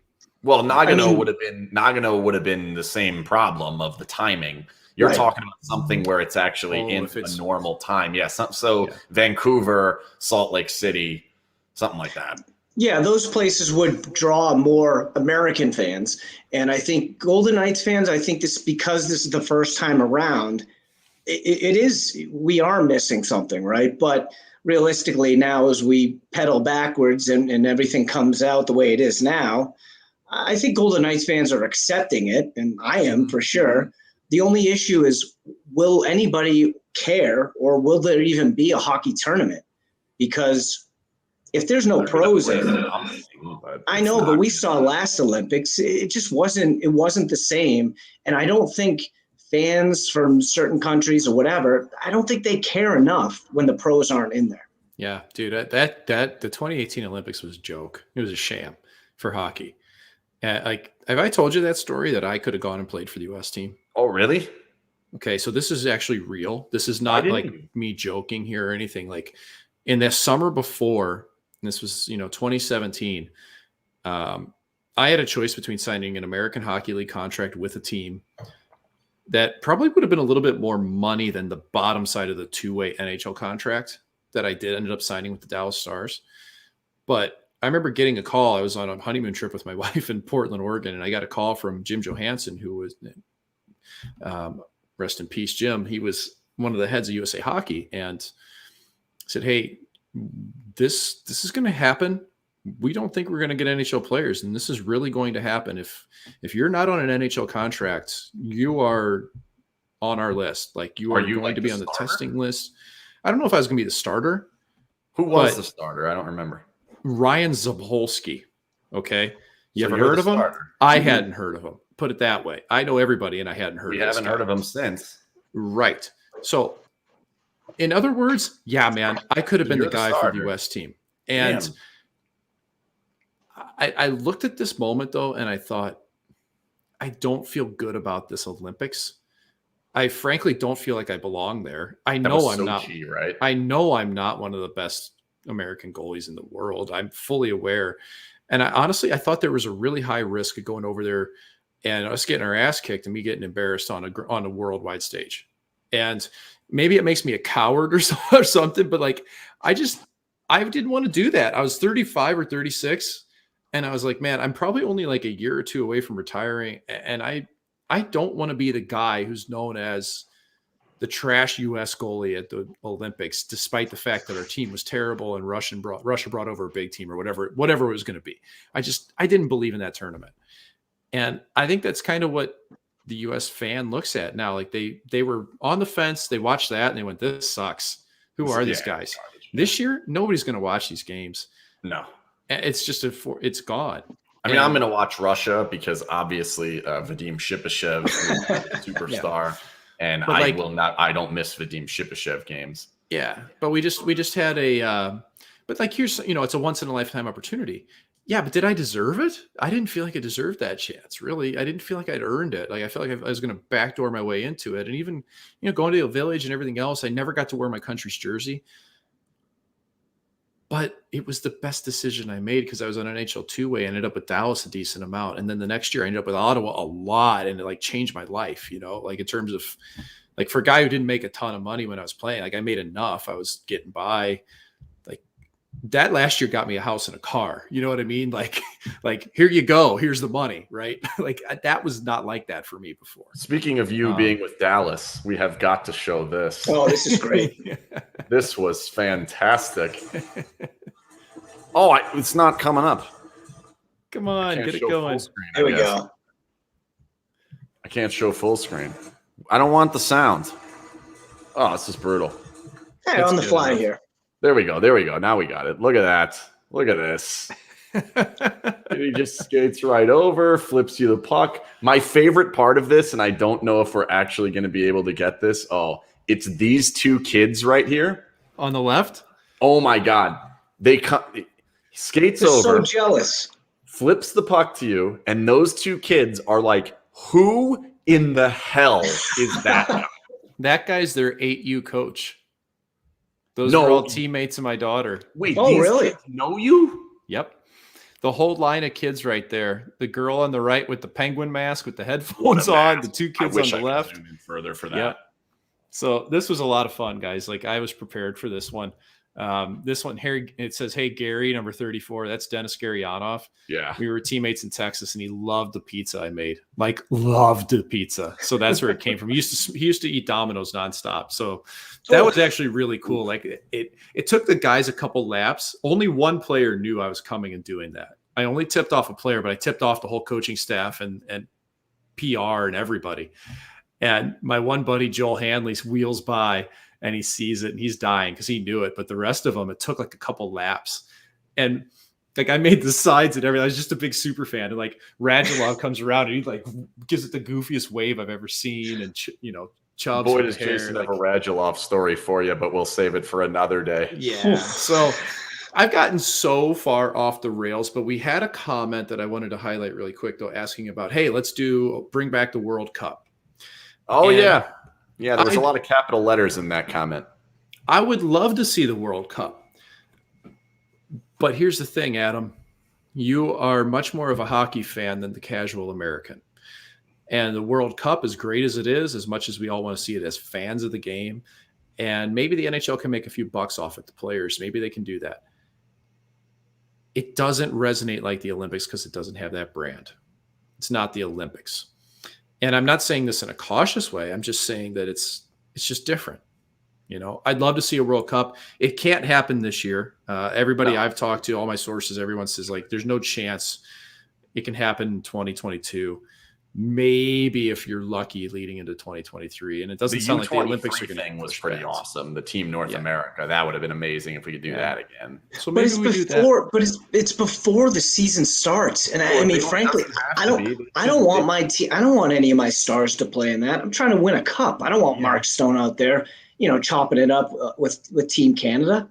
Speaker 1: Well, Nagano would have been the same problem of the timing. You're talking about something where it's actually in a normal time. Yeah. Vancouver, Salt Lake City, something like that.
Speaker 3: Yeah, those places would draw more American fans. And I think Golden Knights fans, I think because this is the first time around, we are missing something, right? But realistically now, as we pedal backwards and everything comes out the way it is now, I think Golden Knights fans are accepting it, and I am for sure. The only issue is, will anybody care, or will there even be a hockey tournament? Because if there's no pros in it, I know, but we saw last Olympics, it just wasn't the same. And I don't think fans from certain countries or whatever, I don't think they care enough when the pros aren't in there.
Speaker 2: Yeah, dude, that the 2018 Olympics was a joke. It was a sham for hockey. Like, have I told you that story that I could have gone and played for the U.S. team?
Speaker 1: Oh, really?
Speaker 2: Okay, so this is actually real. This is not like me joking here or anything. Like, in the summer before, this was 2017. I had a choice between signing an American Hockey League contract with a team that probably would have been a little bit more money than the bottom side of the two-way NHL contract that I ended up signing with the Dallas Stars. But I remember getting a call. I was on a honeymoon trip with my wife in Portland, Oregon, and I got a call from Jim Johansson, who was, rest in peace, Jim. He was one of the heads of USA Hockey, and said, "Hey, this is going to happen. We don't think we're going to get NHL players, and this is really going to happen. If you're not on an NHL contract, you are on our list. Like, you are going to be on the testing list." I don't know if I was going to be the starter.
Speaker 1: Who was the starter? I don't remember.
Speaker 2: Ryan Zapolsky. Okay. You ever heard of him? I hadn't heard of him. Put it that way. I know everybody, and I hadn't heard of him.
Speaker 1: We haven't heard of him since.
Speaker 2: Right. So, in other words, yeah, man, I could have been the guy for the U.S. team. And I looked at this moment, though, and I thought, I don't feel good about this Olympics. I frankly don't feel like I belong there. I know I'm not.
Speaker 1: Right?
Speaker 2: I know I'm not one of the best American goalies in the world. I'm fully aware. And honestly, I thought there was a really high risk of going over there and us getting our ass kicked and me getting embarrassed on a worldwide stage. And maybe it makes me a coward or something, but like, I didn't want to do that. I was 35 or 36. And I was like, man, I'm probably only like a year or two away from retiring. And I don't want to be the guy who's known as the trash U.S. goalie at the Olympics, despite the fact that our team was terrible and Russia brought over a big team or whatever it was going to be. I didn't believe in that tournament. And I think that's kind of what the U.S. fan looks at now. Like, they were on the fence. They watched that and they went, this sucks. Who are these guys? This year, nobody's going to watch these games.
Speaker 1: No.
Speaker 2: It's just it's gone.
Speaker 1: I mean, I'm going to watch Russia because obviously Vadim Shipachyov is a superstar, and I don't miss Vadim Shipachyov games.
Speaker 2: Yeah, but we just had but like, here's, it's a once in a lifetime opportunity. Yeah, but did I deserve it? I didn't feel like I deserved that chance. Really, I didn't feel like I'd earned it. Like, I felt like I was going to backdoor my way into it, and even going to the village and everything else, I never got to wear my country's jersey. But it was the best decision I made because I was on an NHL two-way. I ended up with Dallas a decent amount. And then the next year I ended up with Ottawa a lot, and it like changed my life, like in terms of, like, for a guy who didn't make a ton of money when I was playing, like, I made enough. I was getting by. Like, that last year got me a house and a car. You know what I mean? Like here you go. Here's the money, right? Like, that was not like that for me before.
Speaker 1: Speaking of you being with Dallas, we have got to show this.
Speaker 3: Oh, this is great.
Speaker 1: This was fantastic. Oh, it's not coming up.
Speaker 2: Come on, get it going.
Speaker 3: There we go.
Speaker 1: I can't show full screen. I don't want the sound. Oh, this is brutal.
Speaker 3: Hey, on the fly here.
Speaker 1: There we go. Now we got it. Look at that. Look at this. He just skates right over, flips you the puck. My favorite part of this, and I don't know if we're actually going to be able to get this. Oh, it's these two kids right here.
Speaker 2: On the left?
Speaker 1: Oh, my God. He skates over.
Speaker 3: So jealous.
Speaker 1: Flips the puck to you, and those two kids are like, who in the hell is that guy?
Speaker 2: That guy's their 8U coach. Those are all teammates of my daughter.
Speaker 1: Wait,
Speaker 3: really?
Speaker 1: Kids know you?
Speaker 2: Yep. the whole line of kids right there. The girl on the right with the penguin mask with the headphones on, the two kids on the left.
Speaker 1: Zoom in further for that.
Speaker 2: Yep. So this was a lot of fun, guys. Like I was prepared for this one. This one here, it says, "Hey, Gary, number 34." That's Dennis Garyanov.
Speaker 1: Yeah.
Speaker 2: We were teammates in Texas and he loved the pizza I made. Like loved the pizza. So that's where it came from. He used to eat Domino's nonstop. So that was actually really cool. Like it took the guys a couple laps. Only one player knew I was coming and doing that. I only tipped off a player, but I tipped off the whole coaching staff and PR and everybody. And my one buddy, Joel Hanley, wheels by and he sees it and he's dying because he knew it. But the rest of them, it took like a couple laps. And like I made the sides and everything. I was just a big super fan. And like Radulov comes around and he like gives it the goofiest wave I've ever seen. And, Chubbs.
Speaker 1: Boy, does Jason have a Radulov story for you, but we'll save it for another day.
Speaker 2: Yeah. So I've gotten so far off the rails, but we had a comment that I wanted to highlight really quick, though, asking about, hey, let's bring back the World Cup.
Speaker 1: Oh, and yeah. Yeah, there was a lot of capital letters in that comment.
Speaker 2: I would love to see the World Cup. But here's the thing, Adam. You are much more of a hockey fan than the casual American. And the World Cup, as great as it is, as much as we all want to see it as fans of the game, and maybe the NHL can make a few bucks off it, the players, maybe they can do that. It doesn't resonate like the Olympics because it doesn't have that brand. It's not the Olympics. And I'm not saying this in a cautious way. I'm just saying that it's just different. I'd love to see a World Cup. It can't happen this year. Everybody I've talked to, all my sources, everyone says like, there's no chance it can happen in 2022. Maybe if you're lucky leading into 2023. And it doesn't sound like the Olympics are going to
Speaker 1: thing was pretty awesome. The Team North America, that would have been amazing if we could do that again.
Speaker 2: So maybe we do that.
Speaker 3: But it's before the season starts. And I mean, frankly, I don't want my team. I don't want any of my stars to play in that. I'm trying to win a cup. I don't want Mark Stone out there, chopping it up with Team Canada.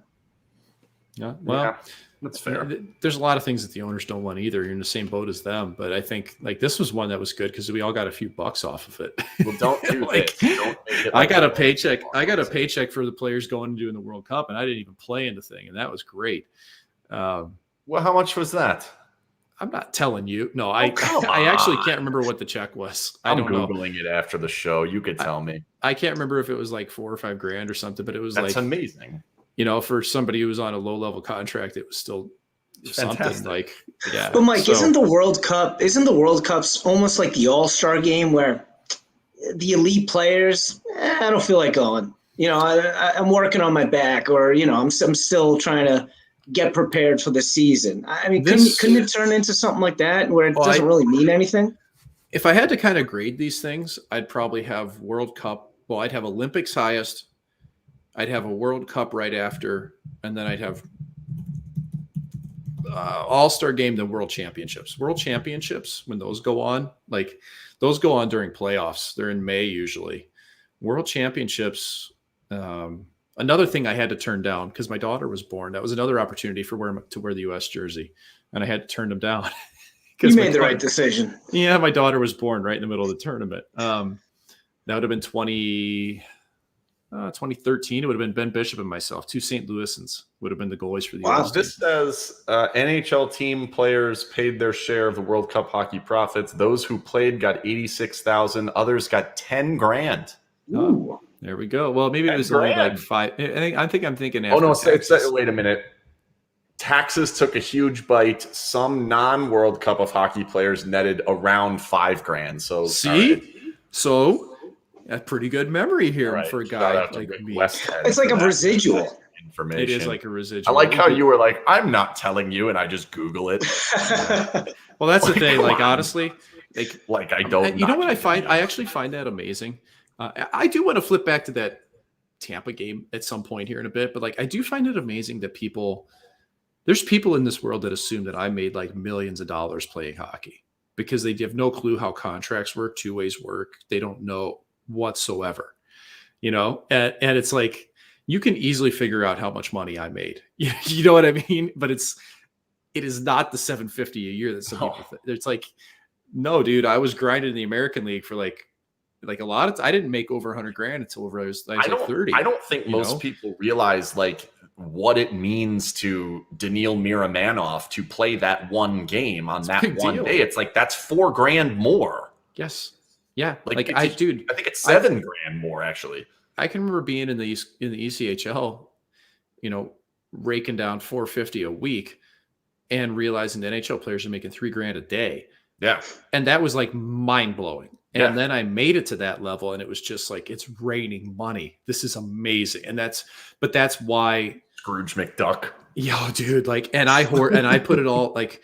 Speaker 2: Yeah. Well,
Speaker 1: that's fair.
Speaker 2: There's a lot of things that the owners don't want either. You're in the same boat as them. But I think like this was one that was good because we all got a few bucks off of it.
Speaker 1: Well, don't do this. Don't make it
Speaker 2: I got a paycheck. I got a paycheck for the players going and doing the World Cup, and I didn't even play in the thing, and that was great.
Speaker 1: Well, how much was that?
Speaker 2: I'm not telling you. No, I actually can't remember what the check was.
Speaker 1: I'm Googling it after the show. You could tell me.
Speaker 2: I can't remember if it was like $4 or $5 grand or something, but it was
Speaker 1: That's amazing.
Speaker 2: For somebody who was on a low-level contract, it was still something like, yeah.
Speaker 3: But Mike, isn't the World Cup almost like the All-Star game where the elite players, I don't feel like going. I'm working on my back, or I'm still trying to get prepared for the season. I mean, couldn't it turn into something like that where it doesn't really mean anything?
Speaker 2: If I had to kind of grade these things, I'd probably have World Cup. Well, I'd have Olympics highest. I'd have a World Cup right after, and then I'd have All-Star game, then World Championships. World Championships, when those go on, like those go on during playoffs. They're in May usually. World Championships, another thing I had to turn down because my daughter was born. That was another opportunity to wear the U.S. jersey, and I had to turn them down.
Speaker 3: You made the right decision.
Speaker 2: Yeah, my daughter was born right in the middle of the tournament. That would have been 2013. It would have been Ben Bishop and myself. Two St. Louisans would have been the goalies for the U.S.
Speaker 1: This says NHL team players paid their share of the World Cup hockey profits. Those who played got $86,000. Others got $10,000.
Speaker 2: Oh, there we go. Well, maybe it was only like $5. I think I'm thinking.
Speaker 1: Oh no! Wait a minute. Taxes took a huge bite. Some non-World Cup of hockey players netted around $5,000. So
Speaker 2: so a pretty good memory here for a guy like me.
Speaker 3: It's like a residual.
Speaker 2: Information. It is like a residual.
Speaker 1: I like how you were like, I'm not telling you, and I just Google it.
Speaker 2: Well, that's the thing. Like honestly,
Speaker 1: like I don't.
Speaker 2: You know what I find? I actually find that amazing. I do want to flip back to that Tampa game at some point here in a bit, but like I do find it amazing that there's people in this world that assume that I made like millions of dollars playing hockey because they have no clue how contracts work, two ways work. They don't know whatsoever, and it's like you can easily figure out how much money I made. You know what I mean? But it is not the $750 a year that some people think. It's like, no, dude, I was grinding in the American League for like Like I didn't make over 100 grand until I was like 30.
Speaker 1: I don't think most people realize like what it means to Daniil Miramanov to play that one game on that one day. It's like, that's $4 grand more.
Speaker 2: Yes. Yeah.
Speaker 1: Like I think it's $7 grand more actually.
Speaker 2: I can remember being in the ECHL, raking down $450 a week and realizing the NHL players are making $3 grand a day.
Speaker 1: Yeah.
Speaker 2: And that was like mind blowing. And then I made it to that level and it was just like, it's raining money. This is amazing. And that's why
Speaker 1: Scrooge McDuck.
Speaker 2: Yo, dude, like, and I put it all, like,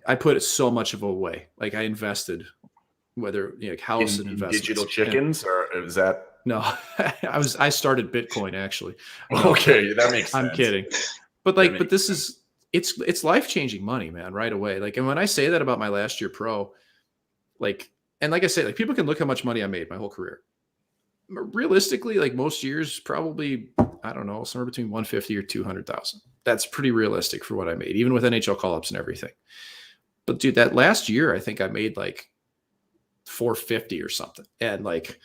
Speaker 2: I put it so much of away. Like I invested, whether like house and investments.
Speaker 1: Digital chickens, or is that?
Speaker 2: No, I started Bitcoin actually.
Speaker 1: Okay. That makes sense.
Speaker 2: I'm kidding. But like, but this is, it's life-changing money, man, right away. Like, and when I say that about my last year pro, like, and like I say, like people can look how much money I made my whole career. Realistically, like most years, probably, I don't know, somewhere between 150 or 200,000. That's pretty realistic for what I made, even with NHL call-ups and everything. But dude, that last year, I think I made like 450 or something. And like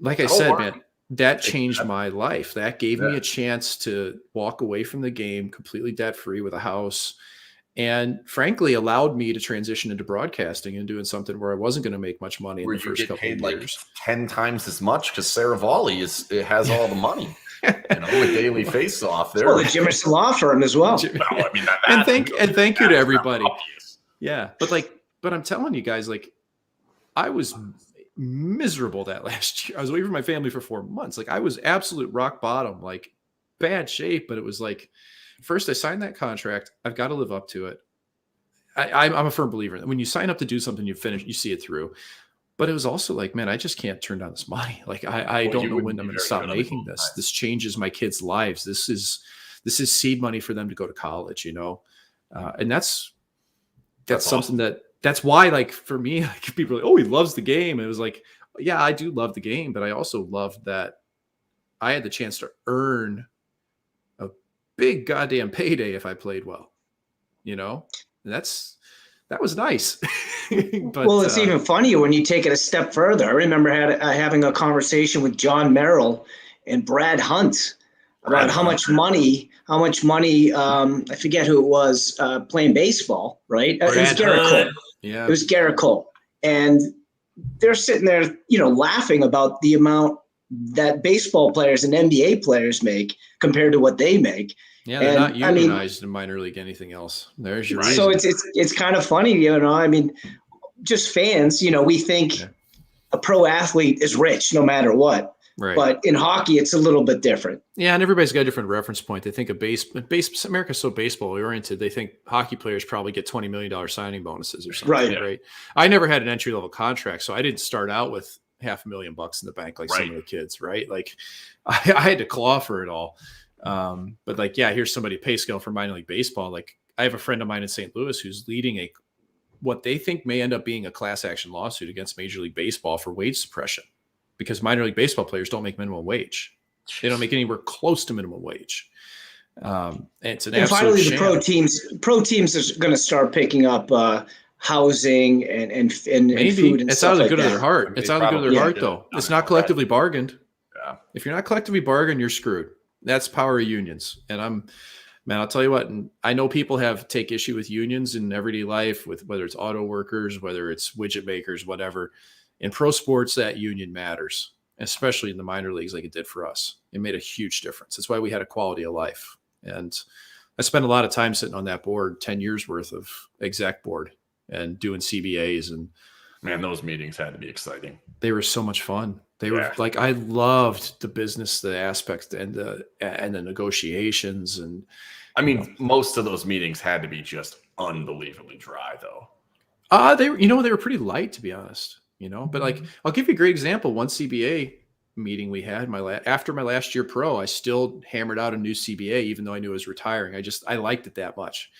Speaker 2: I said, man, that changed my life. That gave me a chance to walk away from the game completely debt-free with a house, and frankly allowed me to transition into broadcasting and doing something where I wasn't going to make much money in the first couple of years.
Speaker 1: Like 10 times as much because Saravalli has all the money. With Daily Face-Off there.
Speaker 3: Well, the Jimerson Law Firm as well.
Speaker 1: Well, I mean,
Speaker 2: and thank you to everybody. Yeah, but I'm telling you guys, like, I was miserable that last year. I was away from my family for 4 months. Like, I was absolute rock bottom, like bad shape. But it was like, first I signed that contract. I've got to live up to it. I'm a firm believer that when you sign up to do something, you see it through. But it was also like, man, I just can't turn down this money. Like, I don't know when I'm going to stop making this. This changes my kids' lives. This is seed money for them to go to college, and that's something awesome. That's why, like, for me, like, people are like, oh, he loves the game. And it was like, yeah, I do love the game, but I also loved that I had the chance to earn a big goddamn payday if I played well, and that was nice. But,
Speaker 3: well, it's even funnier when you take it a step further. I remember having a conversation with John Merrill and Brad Hunt about how much money, I forget who it was, playing baseball, right? It was Garrett Cole.
Speaker 2: Yeah.
Speaker 3: It was Garrett Cole. And they're sitting there, laughing about the amount that baseball players and NBA players make compared to what they make.
Speaker 2: Yeah, they're not unionized in minor league anything else. There's your reason.
Speaker 3: So it's kind of funny, I mean, just fans, we think a pro athlete is rich no matter what.
Speaker 2: Right.
Speaker 3: But in hockey, it's a little bit different.
Speaker 2: Yeah, and everybody's got a different reference point. They think of America's so baseball oriented. They think hockey players probably get $20 million signing bonuses or something. Right. I never had an entry level contract, so I didn't start out with $500,000 in the bank like some of the kids. Right. Like I had to claw for it all. But like, yeah, here's somebody pay scale for minor league baseball. Like, I have a friend of mine in St. Louis who's leading what they think may end up being a class action lawsuit against Major League Baseball for wage suppression, because minor league baseball players don't make minimum wage. They don't make anywhere close to minimum wage. It's an absolute
Speaker 3: finally
Speaker 2: sham.
Speaker 3: The pro teams are going to start picking up housing and food and
Speaker 2: it's
Speaker 3: stuff
Speaker 2: out of the
Speaker 3: like
Speaker 2: good
Speaker 3: that.
Speaker 2: of their heart. It's out of the good of their heart, though. It's not collectively bargained. Yeah. If you're not collectively bargained, you're screwed. That's power of unions. And I'll tell you what, and I know people take issue with unions in everyday life, with whether it's auto workers, whether it's widget makers, whatever. In pro sports, that union matters, especially in the minor leagues like it did for us. It made a huge difference. That's why we had a quality of life. And I spent a lot of time sitting on that board, 10 years worth of exec board and doing CBAs. And
Speaker 1: man, those meetings had to be exciting.
Speaker 2: They were so much fun. They were like, I loved the business, the aspects and the negotiations. And
Speaker 1: I mean, most of those meetings had to be just unbelievably dry though.
Speaker 2: They were pretty light, to be honest, but like, I'll give you a great example. One CBA meeting we had after my last year pro, I still hammered out a new CBA, even though I knew I was retiring. I liked it that much,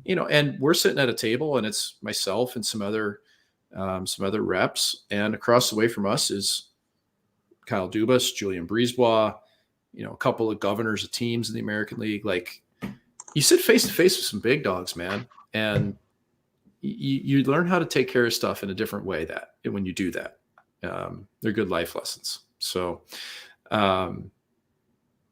Speaker 2: and we're sitting at a table and it's myself and some other reps, and across the way from us is Kyle Dubas, Julian Brisebois, a couple of governors of teams in the American League. Like, you sit face to face with some big dogs, man. And you learn how to take care of stuff in a different way when you do that. They're good life lessons. So,
Speaker 1: I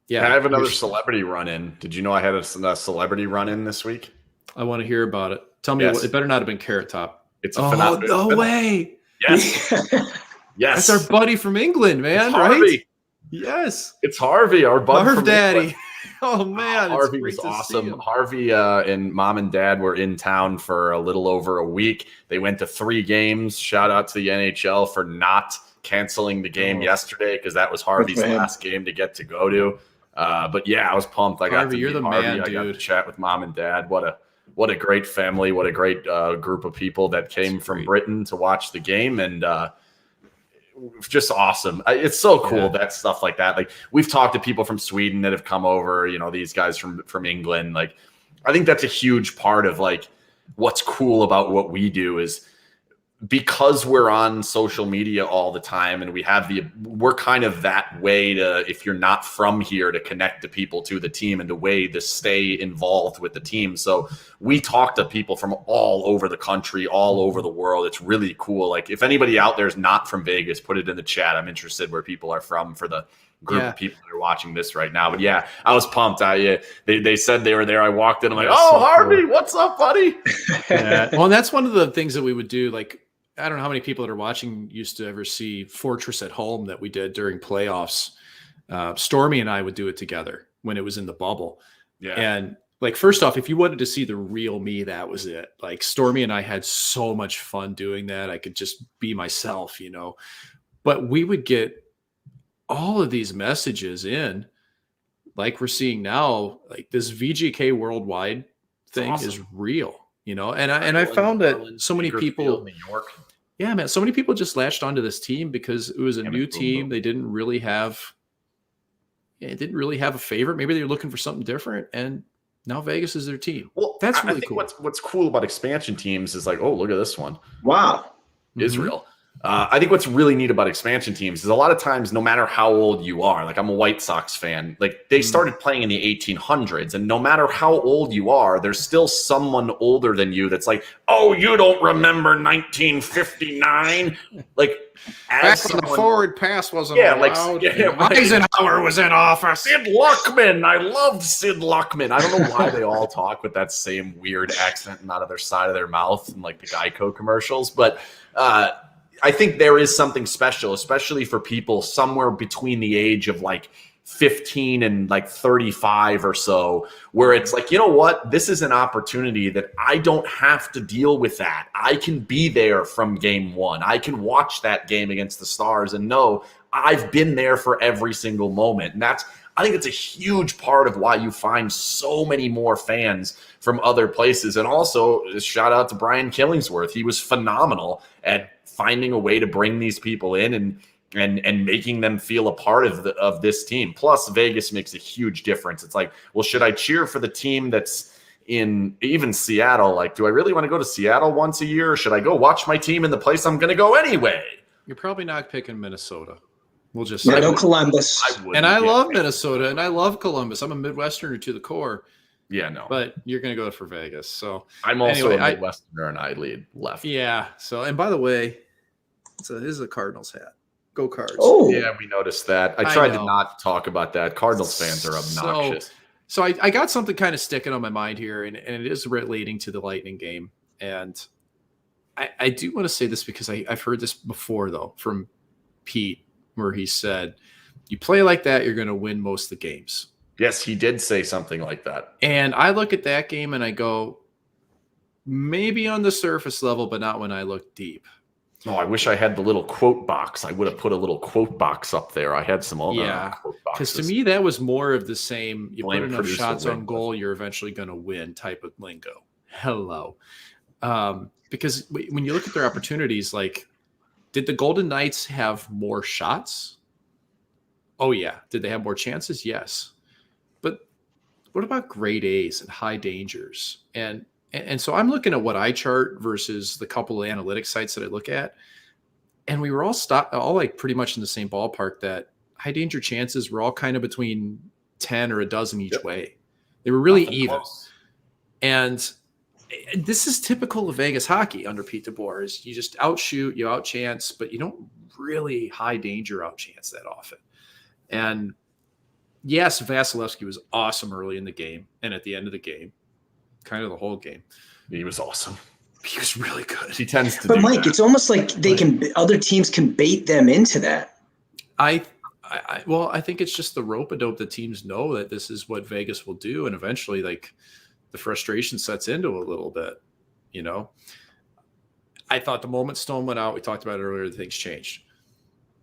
Speaker 1: have another celebrity run-in. Did you know I had a celebrity run-in this week?
Speaker 2: I want to hear about it. Tell me what. It better not have been Carrot Top.
Speaker 1: It's a
Speaker 2: no way.
Speaker 1: Yes. Yes.
Speaker 2: That's our buddy from England, man, right? Yes.
Speaker 1: It's Harvey, our buddy from
Speaker 2: Daddy.
Speaker 1: England.
Speaker 2: Oh, man.
Speaker 1: Harvey was awesome. Harvey and mom and dad were in town for a little over a week. They went to 3 games. Shout out to the NHL for not canceling the game yesterday, because that was Harvey's last game to get to go to. But yeah, I was pumped. I got to meet Harvey. I got to chat with mom and dad. What a great family. What a great group of people that came from Britain to watch the game. And just awesome. It's so cool that stuff like that. Like, we've talked to people from Sweden that have come over, these guys from England. Like, I think that's a huge part of like what's cool about what we do is because we're on social media all the time, and we're kind of that way to, if you're not from here, to connect to people to the team and the way to stay involved with the team. So we talk to people from all over the country, all over the world. It's really cool. Like, if anybody out there is not from Vegas, put it in the chat. I'm interested where people are from for the group of people that are watching this right now. But yeah, I was pumped. They said they were there. I walked in. I'm like, oh, Harvey, what's up, buddy?
Speaker 2: Well, that's one of the things that we would do. Like, I don't know how many people that are watching used to ever see Fortress at Home that we did during playoffs. Stormy and I would do it together when it was in the bubble. Yeah. And like, first off, if you wanted to see the real me, that was it. Like, Stormy and I had so much fun doing that. I could just be myself, but we would get all of these messages in, like we're seeing now, like this VGK worldwide thing is real, and I found that so many people,
Speaker 1: New York.
Speaker 2: Yeah, man. So many people just latched onto this team because it was a new team. They didn't really have a favorite. Maybe they're looking for something different, and now Vegas is their team.
Speaker 1: Well, that's really cool. What's cool about expansion teams is like, oh, look at this one.
Speaker 3: Wow.
Speaker 1: Israel. I think what's really neat about expansion teams is a lot of times, no matter how old you are, like I'm a White Sox fan, like they started playing in the 1800s, and no matter how old you are, there's still someone older than you that's like, oh, you don't remember 1959? Like,
Speaker 2: back when the forward pass wasn't allowed. Eisenhower was in office.
Speaker 1: Sid Luckman. I loved Sid Luckman. I don't know why they all talk with that same weird accent and out of their side of their mouth and like the Geico commercials, but I think there is something special, especially for people somewhere between the age of like 15 and like 35 or so, where it's like, you know what? This is an opportunity that I don't have to deal with that. I can be there from game one. I can watch that game against the Stars and know I've been there for every single moment. And I think it's a huge part of why you find so many more fans from other places. And also, shout out to Brian Killingsworth. He was phenomenal at finding a way to bring these people in and making them feel a part of this team. Plus, Vegas makes a huge difference. It's like, well, should I cheer for the team that's in even Seattle? Like, do I really want to go to Seattle once a year, or should I go watch my team in the place I'm going to go anyway?
Speaker 2: You're probably not picking Minnesota. We'll just
Speaker 3: say no Columbus.
Speaker 2: I love Minnesota, and I love Columbus. I'm a Midwesterner to the core.
Speaker 1: Yeah, no.
Speaker 2: But you're going to go for Vegas. So
Speaker 1: I'm also a Midwesterner, and I lead left.
Speaker 2: Yeah. So, and by the way, this is a Cardinals hat. Go Cards.
Speaker 3: Oh,
Speaker 1: yeah, we noticed that. I tried to not talk about that. Cardinals fans are obnoxious.
Speaker 2: So I got something kind of sticking on my mind here, and it is relating to the Lightning game. And I do want to say this because I've heard this before, though, from Pete, where he said, you play like that, you're going to win most of the games.
Speaker 1: Yes, he did say something like that.
Speaker 2: And I look at that game and I go, maybe on the surface level, but not when I look deep.
Speaker 1: Oh, I wish I had the little quote box. I would have put a little quote box up there. I had some other quote boxes.
Speaker 2: Because to me, that was more of the same, you put enough shots on goal, you're eventually going to win type of lingo. Hello. Because when you look at their opportunities, like, did the Golden Knights have more shots? Oh, yeah. Did they have more chances? Yes. But what about grade A's and high dangers? And so I'm looking at what I chart versus the couple of analytics sites that I look at. And we were all like pretty much in the same ballpark, that high danger chances were all kind of between 10 or a dozen each way. They were really even. Close. And this is typical of Vegas hockey under Pete DeBoer, is you just outshoot, you outchance, but you don't really high danger out chance that often. And yes, Vasilevsky was awesome early in the game and at the end of the game, kind of the whole game.
Speaker 1: He was awesome.
Speaker 2: He was really good.
Speaker 1: He tends to.
Speaker 3: But Mike, it's almost like other teams can bait them into that.
Speaker 2: I think it's just the rope-a-dope that teams know that this is what Vegas will do, and eventually, like, the frustration sets into a little bit. You know, I thought the moment Stone went out, we talked about it earlier, things changed.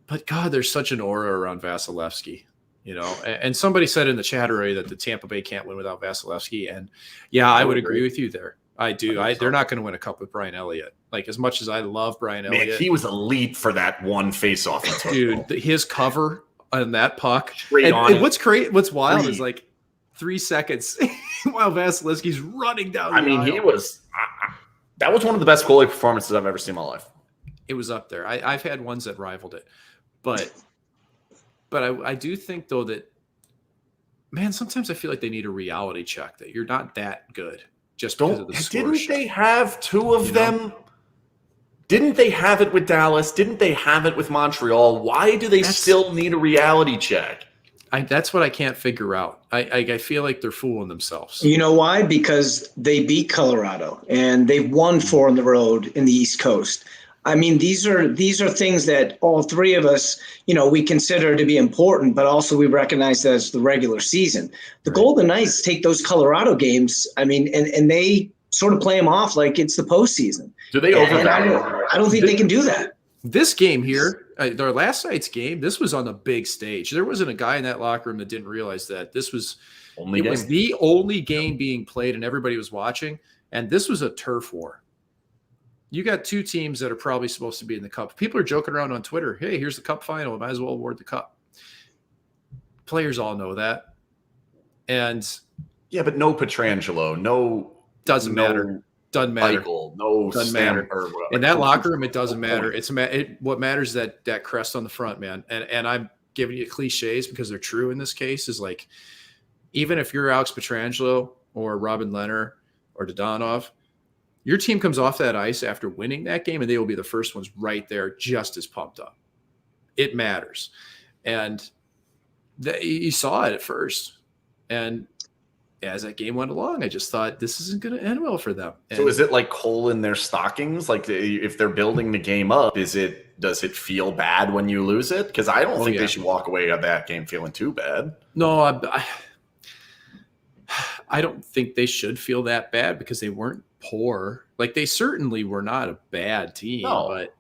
Speaker 2: But God, there's such an aura around Vasilevsky. You know, and somebody said in the chat already that the Tampa Bay can't win without Vasilevsky, and yeah, I would agree with you there. I do. They're not going to win a cup with Brian Elliott. Like, as much as I love Brian Elliott,
Speaker 1: he was elite for that one face-off.
Speaker 2: Dude, his cover on that puck. And what's wild is like 3 seconds while Vasilevsky's running down.
Speaker 1: I mean, he was. That was one of the best goalie performances I've ever seen in my life.
Speaker 2: It was up there. I've had ones that rivaled it, but I do think though that, man, sometimes I feel like they need a reality check that you're not that good. Just because of the score.
Speaker 1: Didn't they have two of them? Didn't they have it with Dallas? Didn't they have it with Montreal? Why do they still need a reality check?
Speaker 2: That's what I can't figure out. I feel like they're fooling themselves.
Speaker 3: You know why? Because they beat Colorado and they've won 4 on the road in the East Coast. I mean, these are things that all three of us, you know, we consider to be important, but also we recognize as the regular season. The Golden Knights take those Colorado games, I mean, and they sort of play them off like it's the postseason.
Speaker 1: Do they overvalue?
Speaker 3: I don't think they can do that.
Speaker 2: This game here, their last night's game, this was on a big stage. There wasn't a guy in that locker room that didn't realize that this was was the only game being played and everybody was watching, and this was a turf war. You got two teams that are probably supposed to be in the cup. People are joking around on Twitter. Hey, here's the cup final. Might as well award the cup. Players all know that. And
Speaker 1: yeah, but no Pietrangelo,
Speaker 2: doesn't matter. Doesn't matter.
Speaker 1: Michael,
Speaker 2: doesn't matter. In that locker room, it doesn't matter. What matters is that crest on the front, man. And I'm giving you cliches because they're true in this case. Is like, even if you're Alex Pietrangelo or Robin Lehner or Dodonov, your team comes off that ice after winning that game, and they will be the first ones right there, just as pumped up. It matters. And you saw it at first. And as that game went along, I just thought this isn't going to end well for them. And
Speaker 1: so is it like coal in their stockings? Like, if they're building the game up, does it feel bad when you lose it? Because I don't think they should walk away at that game feeling too bad.
Speaker 2: No, I don't think they should feel that bad because they weren't poor. Like, they certainly were not a bad team, but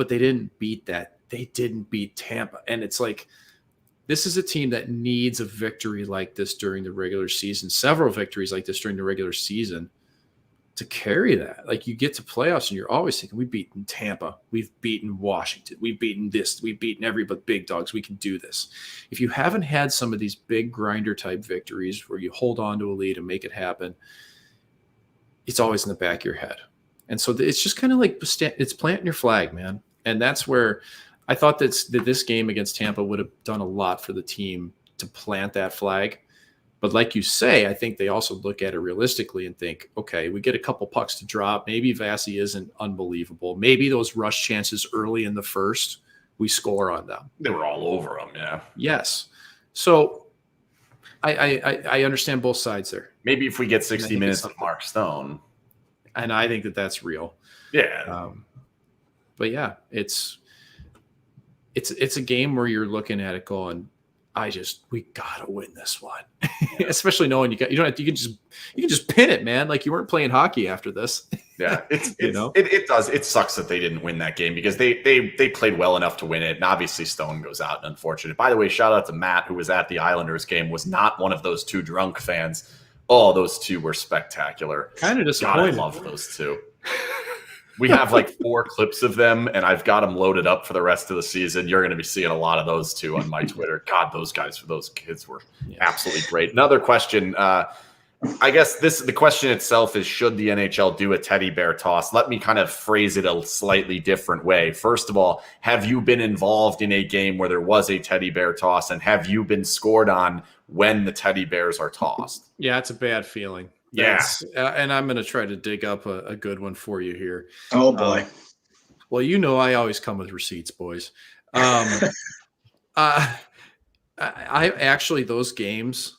Speaker 2: they didn't beat that. They didn't beat Tampa. And it's like, this is a team that needs a victory like this during the regular season, several victories like this during the regular season to carry that. Like, you get to playoffs and you're always thinking, we've beaten Tampa, we've beaten Washington, we've beaten this, we've beaten every but big dogs. We can do this. If you haven't had some of these big grinder type victories where you hold on to a lead and make it happen, it's always in the back of your head. And so it's just kind of like it's planting your flag, man. And that's where I thought that this game against Tampa would have done a lot for the team to plant that flag. But like you say, I think they also look at it realistically and think, okay, we get a couple pucks to drop. Maybe Vasi isn't unbelievable. Maybe those rush chances early in the first, we score on them.
Speaker 1: They were all over them, yeah.
Speaker 2: Yes. So I understand both sides there.
Speaker 1: Maybe if we get 60 minutes of Mark Stone.
Speaker 2: And I think that that's real.
Speaker 1: Yeah.
Speaker 2: But yeah, it's a game where you're looking at it going, we gotta win this one. Especially knowing you can just pin it, man. Like, you weren't playing hockey after this.
Speaker 1: Yeah, it does. It sucks that they didn't win that game because they played well enough to win it. And obviously Stone goes out, unfortunate. By the way, shout out to Matt, who was at the Islanders game, was not one of those two drunk fans. Oh, those two were spectacular.
Speaker 2: Kind of disappointed.
Speaker 1: God, I love those two. We have like 4 clips of them, and I've got them loaded up for the rest of the season. You're going to be seeing a lot of those too on my Twitter. God, those kids were absolutely great. Another question. I guess the question itself is, should the NHL do a teddy bear toss? Let me kind of phrase it a slightly different way. First of all, have you been involved in a game where there was a teddy bear toss, and have you been scored on when the teddy bears are tossed?
Speaker 2: Yeah, it's a bad feeling.
Speaker 1: Yeah.
Speaker 2: And I'm going to try to dig up a good one for you here.
Speaker 3: Oh, boy.
Speaker 2: Well, I always come with receipts, boys. I actually, those games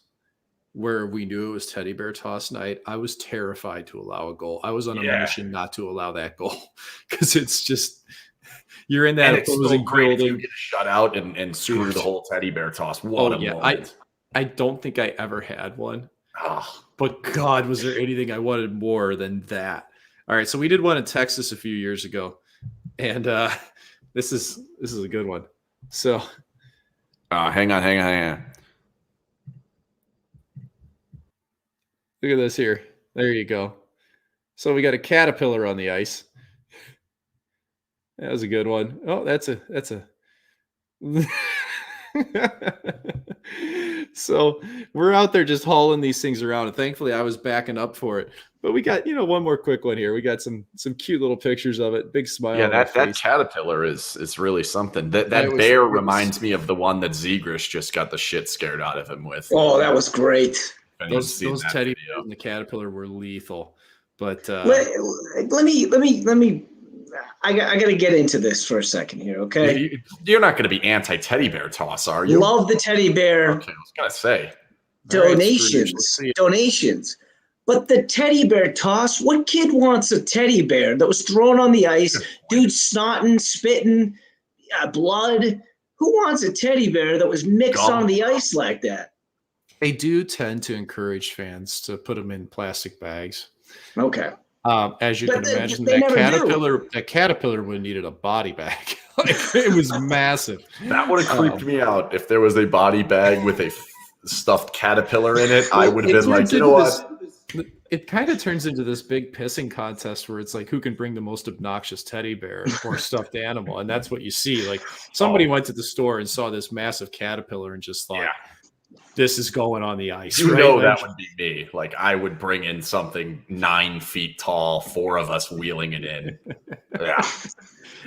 Speaker 2: where we knew it was teddy bear toss night, I was terrified to allow a goal. I was on a mission not to allow that goal because it's just, you're in that opposing building.
Speaker 1: You get shut out and screw the whole teddy bear toss. What a moment.
Speaker 2: I don't think I ever had one.
Speaker 1: Oh.
Speaker 2: But God, was there anything I wanted more than that? All right, so we did one in Texas a few years ago, and this is a good one. So,
Speaker 1: hang on.
Speaker 2: Look at this here. There you go. So we got a caterpillar on the ice. That was a good one. Oh, that's a. So we're out there just hauling these things around, and thankfully I was backing up for it. But we got, one more quick one here. We got some cute little pictures of it. Big smile.
Speaker 1: Yeah, that caterpillar is really something. That bear reminds me of the one that Zegras just got the shit scared out of him with.
Speaker 3: Oh, that was great.
Speaker 2: Those teddy bears and the caterpillar were lethal. But
Speaker 3: let me. I got to get into this for a second here, okay?
Speaker 1: You're not going to be anti-teddy bear toss, are you?
Speaker 3: Love the teddy bear.
Speaker 1: Okay, I was going to say.
Speaker 3: Donations. But the teddy bear toss, what kid wants a teddy bear that was thrown on the ice, dude snotting, spitting, blood? Who wants a teddy bear that was mixed on the ice like that?
Speaker 2: They do tend to encourage fans to put them in plastic bags.
Speaker 3: Okay.
Speaker 2: As you can imagine, that caterpillar would have needed a body bag. It was massive.
Speaker 1: That would have creeped me out if there was a body bag with a stuffed caterpillar in it. I would have been like, you know what?
Speaker 2: It kind of turns into this big pissing contest where it's like who can bring the most obnoxious teddy bear or stuffed animal, and that's what you see. Like somebody went to the store and saw this massive caterpillar and just thought, this is going on the ice.
Speaker 1: That would be me. Like I would bring in something 9 feet tall, 4 of us wheeling it in. Yeah,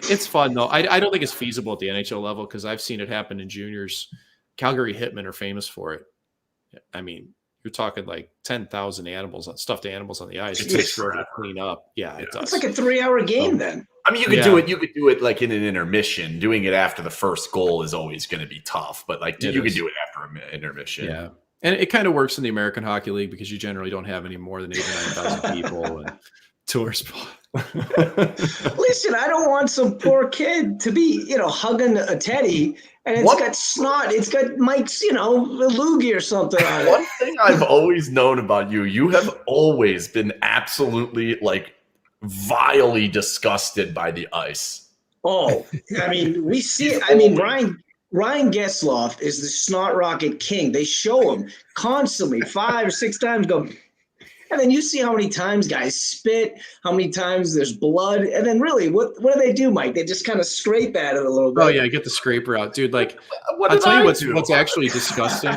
Speaker 2: it's fun though. I don't think it's feasible at the NHL level because I've seen it happen in juniors. Calgary Hitmen are famous for it. I mean, you're talking like 10,000 stuffed animals on the ice. It takes forever to clean up. Yeah, it does.
Speaker 3: It's like a 3-hour game then.
Speaker 1: I mean, you could do it. You could do it like in an intermission. Doing it after the first goal is always going to be tough, but like you could do it after an intermission.
Speaker 2: Yeah, and it kind of works in the American Hockey League because you generally don't have any more than 8,000 or 9,000 people and tour spot.
Speaker 3: Listen, I don't want some poor kid to be, hugging a teddy and it's got snot. It's got Mike's, a loogie or something on it.
Speaker 1: One thing I've always known about you have always been absolutely vilely disgusted by the ice.
Speaker 3: Oh, I mean, we see it. I mean, Ryan Getzlaf is the snot rocket king. They show him constantly 5 or 6 times go. And then you see how many times guys spit, how many times there's blood. And then really, what do they do, Mike? They just kind of scrape at it a little bit.
Speaker 2: Oh, yeah, get the scraper out. Dude, I'll tell you what's actually disgusting.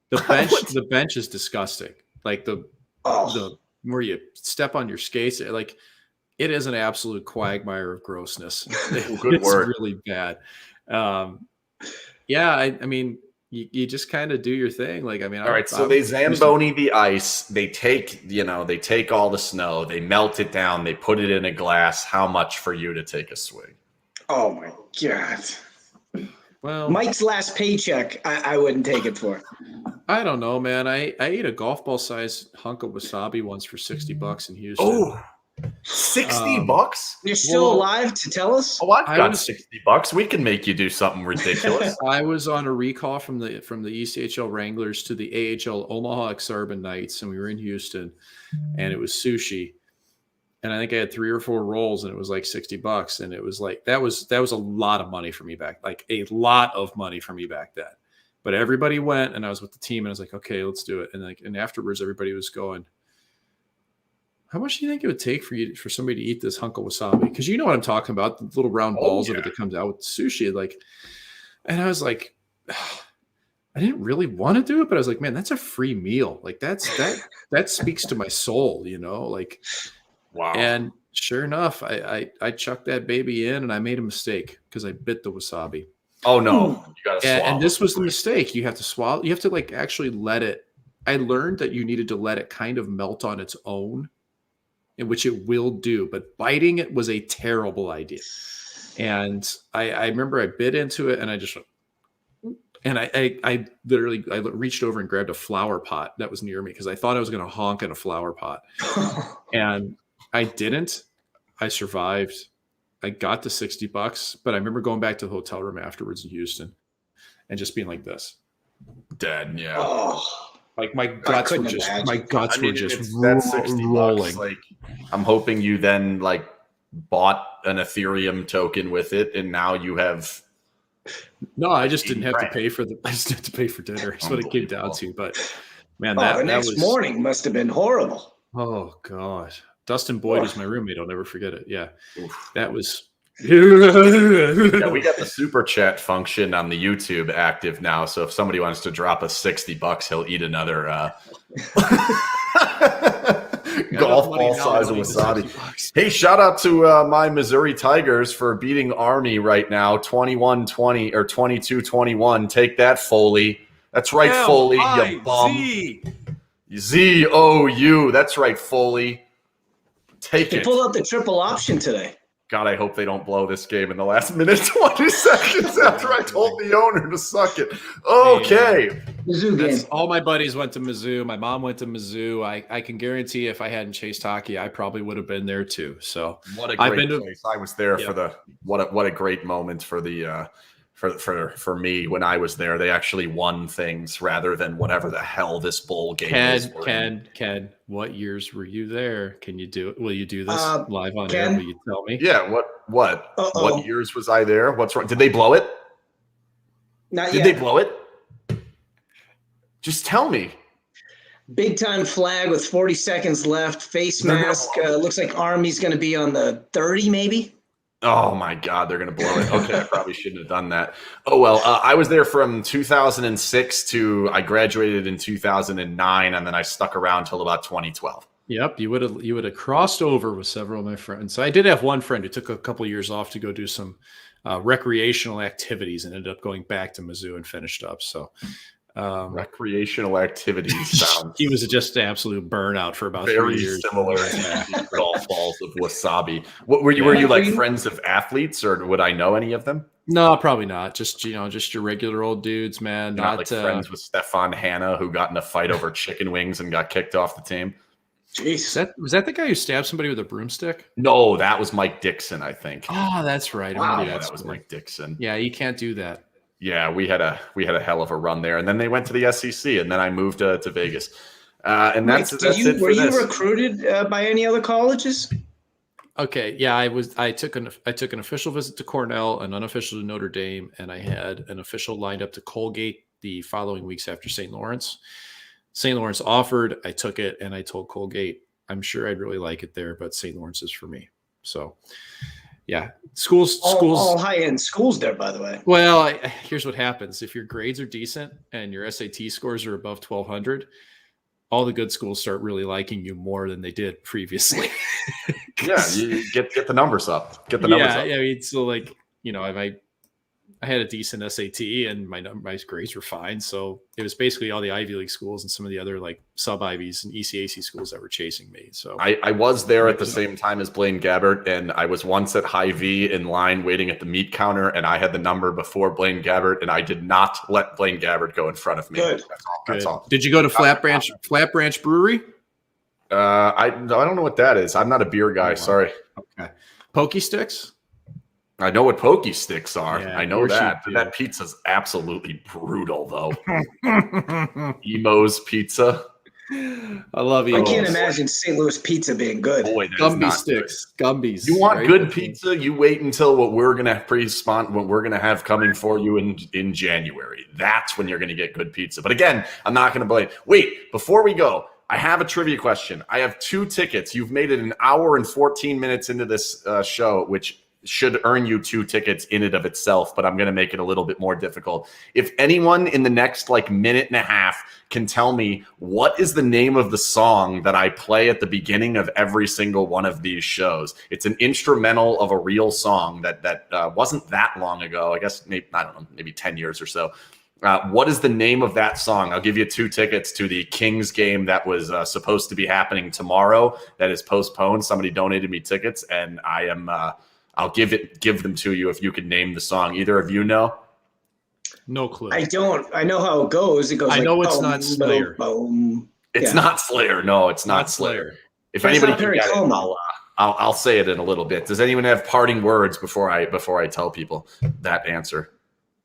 Speaker 2: The bench is disgusting. Like the where you step on your skates, it is an absolute quagmire of grossness. It's really bad. I mean, you just kind of do your thing. All
Speaker 1: right. So they Zamboni the ice. They take, all the snow. They melt it down. They put it in a glass. How much for you to take a swig?
Speaker 3: Oh my God.
Speaker 2: Well,
Speaker 3: Mike's last paycheck, I wouldn't take it for.
Speaker 2: I don't know, man. I ate a golf ball sized hunk of wasabi once for $60 in Houston.
Speaker 1: Oh. $60?
Speaker 3: You're still alive to tell us?
Speaker 1: Oh, I've got $60. We can make you do something ridiculous.
Speaker 2: I was on a recall from the ECHL Wranglers to the AHL Omaha Exarban Knights, and we were in Houston, and it was sushi. And I think I had 3 or 4 rolls, and it was like $60. And it was like that was a lot of money for me back, then. But everybody went, and I was with the team, and I was like, okay, let's do it. And afterwards, everybody was going, how much do you think it would take for somebody to eat this hunk of wasabi? Because you know what I'm talking about, the little round balls of it that comes out with sushi. And I was like, I didn't really want to do it, but I was like, man, that's a free meal. That speaks to my soul,
Speaker 1: Wow.
Speaker 2: And sure enough, I chucked that baby in, and I made a mistake because I bit the wasabi.
Speaker 1: Oh no, you got to swallow.
Speaker 2: And this was the mistake. You have to swallow. You have to actually let it. I learned that you needed to let it kind of melt on its own, in which it will do, but biting it was a terrible idea. And I remember I bit into it and I just, and I literally, I reached over and grabbed a flower pot that was near me because I thought I was going to honk in a flower pot. And I didn't. I survived. I got to $60, but I remember going back to the hotel room afterwards in Houston and just being like this.
Speaker 1: Dead, yeah.
Speaker 3: Oh,
Speaker 2: like my guts were just
Speaker 1: that's $60.
Speaker 2: rolling.
Speaker 1: Like, I'm hoping you then like bought an Ethereum token with it, and now you have.
Speaker 2: No, I just didn't have to pay for I just had to pay for dinner. That's what it came down to. But man,
Speaker 3: the next morning must have been horrible.
Speaker 2: Oh God, Dustin Boyd was my roommate. I'll never forget it. Yeah, that was.
Speaker 1: Yeah, we got the super chat function on the YouTube active now. So if somebody wants to drop us $60, he'll eat another golf ball size of wasabi. Hey, shout out to my Missouri Tigers for beating Army right now, 21-20 or 22-21. Take that, Foley. That's right, Foley. You bum. Z-O-U. That's right, Foley. Take it.
Speaker 3: They pulled out the triple option today.
Speaker 1: God, I hope they don't blow this game in the last minute, 20 seconds after I told the owner to suck it. Okay.
Speaker 3: Mizzou game.
Speaker 2: All my buddies went to Mizzou. My mom went to Mizzou. I can guarantee if I hadn't chased hockey, I probably would have been there too. So
Speaker 1: what a great place. I was there for the what a great moment for the for me when I was there. They actually won things rather than whatever the hell this bowl game is.
Speaker 2: Ken, what years were you there? Can you do it? Will you do this live on air? Will you tell me?
Speaker 1: Yeah, what years was I there? What's wrong? Did they blow it?
Speaker 3: Not
Speaker 1: yet. Did they blow it? Just tell me.
Speaker 3: Big time flag with 40 seconds left. Face mask. Looks like Army's going to be on the 30 maybe.
Speaker 1: Oh my God, they're going to blow it. Okay, I probably shouldn't have done that. Oh, well, I was there from 2006 to I graduated in 2009, and then I stuck around till about 2012.
Speaker 2: Yep, you would have crossed over with several of my friends. So I did have one friend who took a couple of years off to go do some recreational activities and ended up going back to Mizzou and finished up. So
Speaker 1: recreational activities sounds
Speaker 2: he was just an absolute burnout for about
Speaker 1: very
Speaker 2: 3 years.
Speaker 1: Similar to golf balls of wasabi. What were you like friends of athletes, or would I know any of them?
Speaker 2: No, probably not. Just your regular old dudes, man.
Speaker 1: Not like friends with Stefan Hanna who got in a fight over chicken wings and got kicked off the team.
Speaker 3: Jeez.
Speaker 2: Was that the guy who stabbed somebody with a broomstick?
Speaker 1: No, that was Mike Dixon, I think.
Speaker 2: Oh, that's right.
Speaker 1: Wow, that was Mike Dixon.
Speaker 2: Yeah, you can't do that.
Speaker 1: Yeah, we had a hell of a run there, and then they went to the SEC, and then I moved to Vegas, and that's it.
Speaker 3: Were you recruited by any other colleges?
Speaker 2: Okay, yeah, I took an official visit to Cornell, an unofficial to Notre Dame, and I had an official lined up to Colgate the following weeks after St. Lawrence. St. Lawrence offered, I took it, and I told Colgate, I'm sure I'd really like it there, but St. Lawrence is for me. So. Yeah, schools,
Speaker 3: all high-end schools there, by the way.
Speaker 2: Well, here's what happens. If your grades are decent and your SAT scores are above 1,200, all the good schools start really liking you more than they did previously.
Speaker 1: Yeah, you get the numbers up. Get the numbers up.
Speaker 2: Yeah, I mean, so like, I had a decent SAT and my grades were fine. So it was basically all the Ivy League schools and some of the other like sub-Ivies and ECAC schools that were chasing me. So
Speaker 1: I was there at the same time as Blaine Gabbert, and I was once at Hy-Vee in line waiting at the meat counter, and I had the number before Blaine Gabbert, and I did not let Blaine Gabbert go in front of me.
Speaker 3: Good.
Speaker 1: That's all.
Speaker 2: Did you go to Flat Branch Brewery?
Speaker 1: I don't know what that is. I'm not a beer guy. Sorry.
Speaker 2: Okay. Pokey Sticks?
Speaker 1: I know what pokey sticks are.
Speaker 2: Yeah,
Speaker 1: I know that. That pizza's absolutely brutal, though. Emo's Pizza.
Speaker 2: I love Emo's.
Speaker 3: I can't imagine St. Louis pizza being good.
Speaker 1: Boy,
Speaker 2: Gumby sticks. Good. Gumbies.
Speaker 1: You want good pizza? You wait until what we're gonna have coming for you in January. That's when you're gonna get good pizza. But again, I'm not gonna blame. Wait, before we go, I have a trivia question. I have 2 tickets. You've made it an hour and 14 minutes into this show, which should earn you 2 tickets in and of itself, but I'm going to make it a little bit more difficult. If anyone in the next minute and a half can tell me what is the name of the song that I play at the beginning of every single one of these shows. It's an instrumental of a real song that wasn't that long ago. I guess maybe 10 years or so. What is the name of that song? I'll give you 2 tickets to the Kings game that was supposed to be happening tomorrow that is postponed. Somebody donated me tickets, and I am I'll give them to you if you could name the song. Either of you know?
Speaker 2: No clue.
Speaker 3: I don't. I know how it goes. It goes.
Speaker 2: I
Speaker 3: like,
Speaker 2: know it's not Slayer.
Speaker 3: Boom.
Speaker 1: It's not Slayer. No, it's not Slayer. If anybody can get it, I'll say it in a little bit. Does anyone have parting words before I tell people that answer?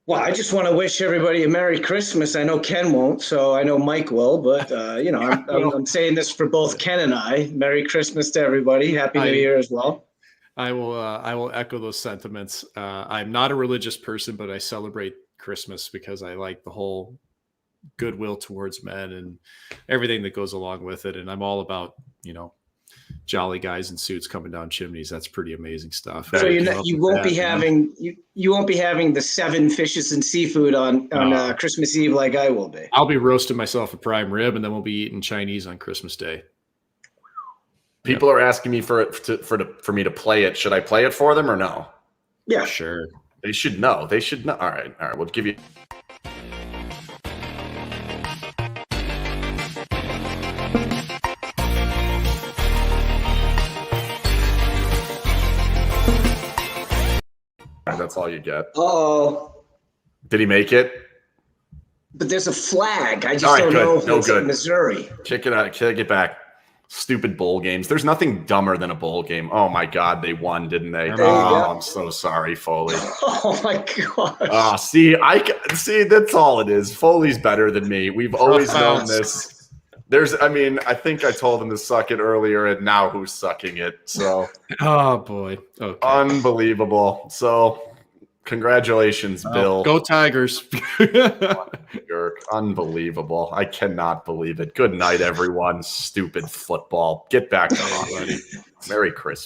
Speaker 3: Well, I just want to wish everybody a Merry Christmas. I know Ken won't, so I know Mike will. But I'm saying this for both Ken and I. Merry Christmas to everybody. Happy New Year as well.
Speaker 2: I will echo those sentiments. I'm not a religious person, but I celebrate Christmas because I like the whole goodwill towards men and everything that goes along with it. And I'm all about, jolly guys in suits coming down chimneys. That's pretty amazing stuff.
Speaker 3: So you won't be having the 7 fishes and seafood on Christmas Eve like I will be.
Speaker 2: I'll be roasting myself a prime rib, and then we'll be eating Chinese on Christmas Day.
Speaker 1: People are asking me for me to play it. Should I play it for them or no?
Speaker 3: Yeah,
Speaker 2: sure.
Speaker 1: They should know. All right. We'll give you. That's all you get.
Speaker 3: Uh-oh.
Speaker 1: Did he make it?
Speaker 3: But there's a flag. I just don't know if it's in Missouri.
Speaker 1: Check it out. Check it back. Stupid bowl games. There's nothing dumber than a bowl game. Oh my God, they won, didn't they? I'm so sorry, Foley.
Speaker 3: Oh my gosh.
Speaker 1: See, that's all it is. Foley's better than me. We've always known this. I think I told him to suck it earlier, and now who's sucking it? So,
Speaker 2: oh boy, okay.
Speaker 1: Unbelievable. So, congratulations, Bill.
Speaker 2: Go Tigers!
Speaker 1: You're unbelievable. I cannot believe it. Good night, everyone. Stupid football. Get back to hockey. Merry Christmas.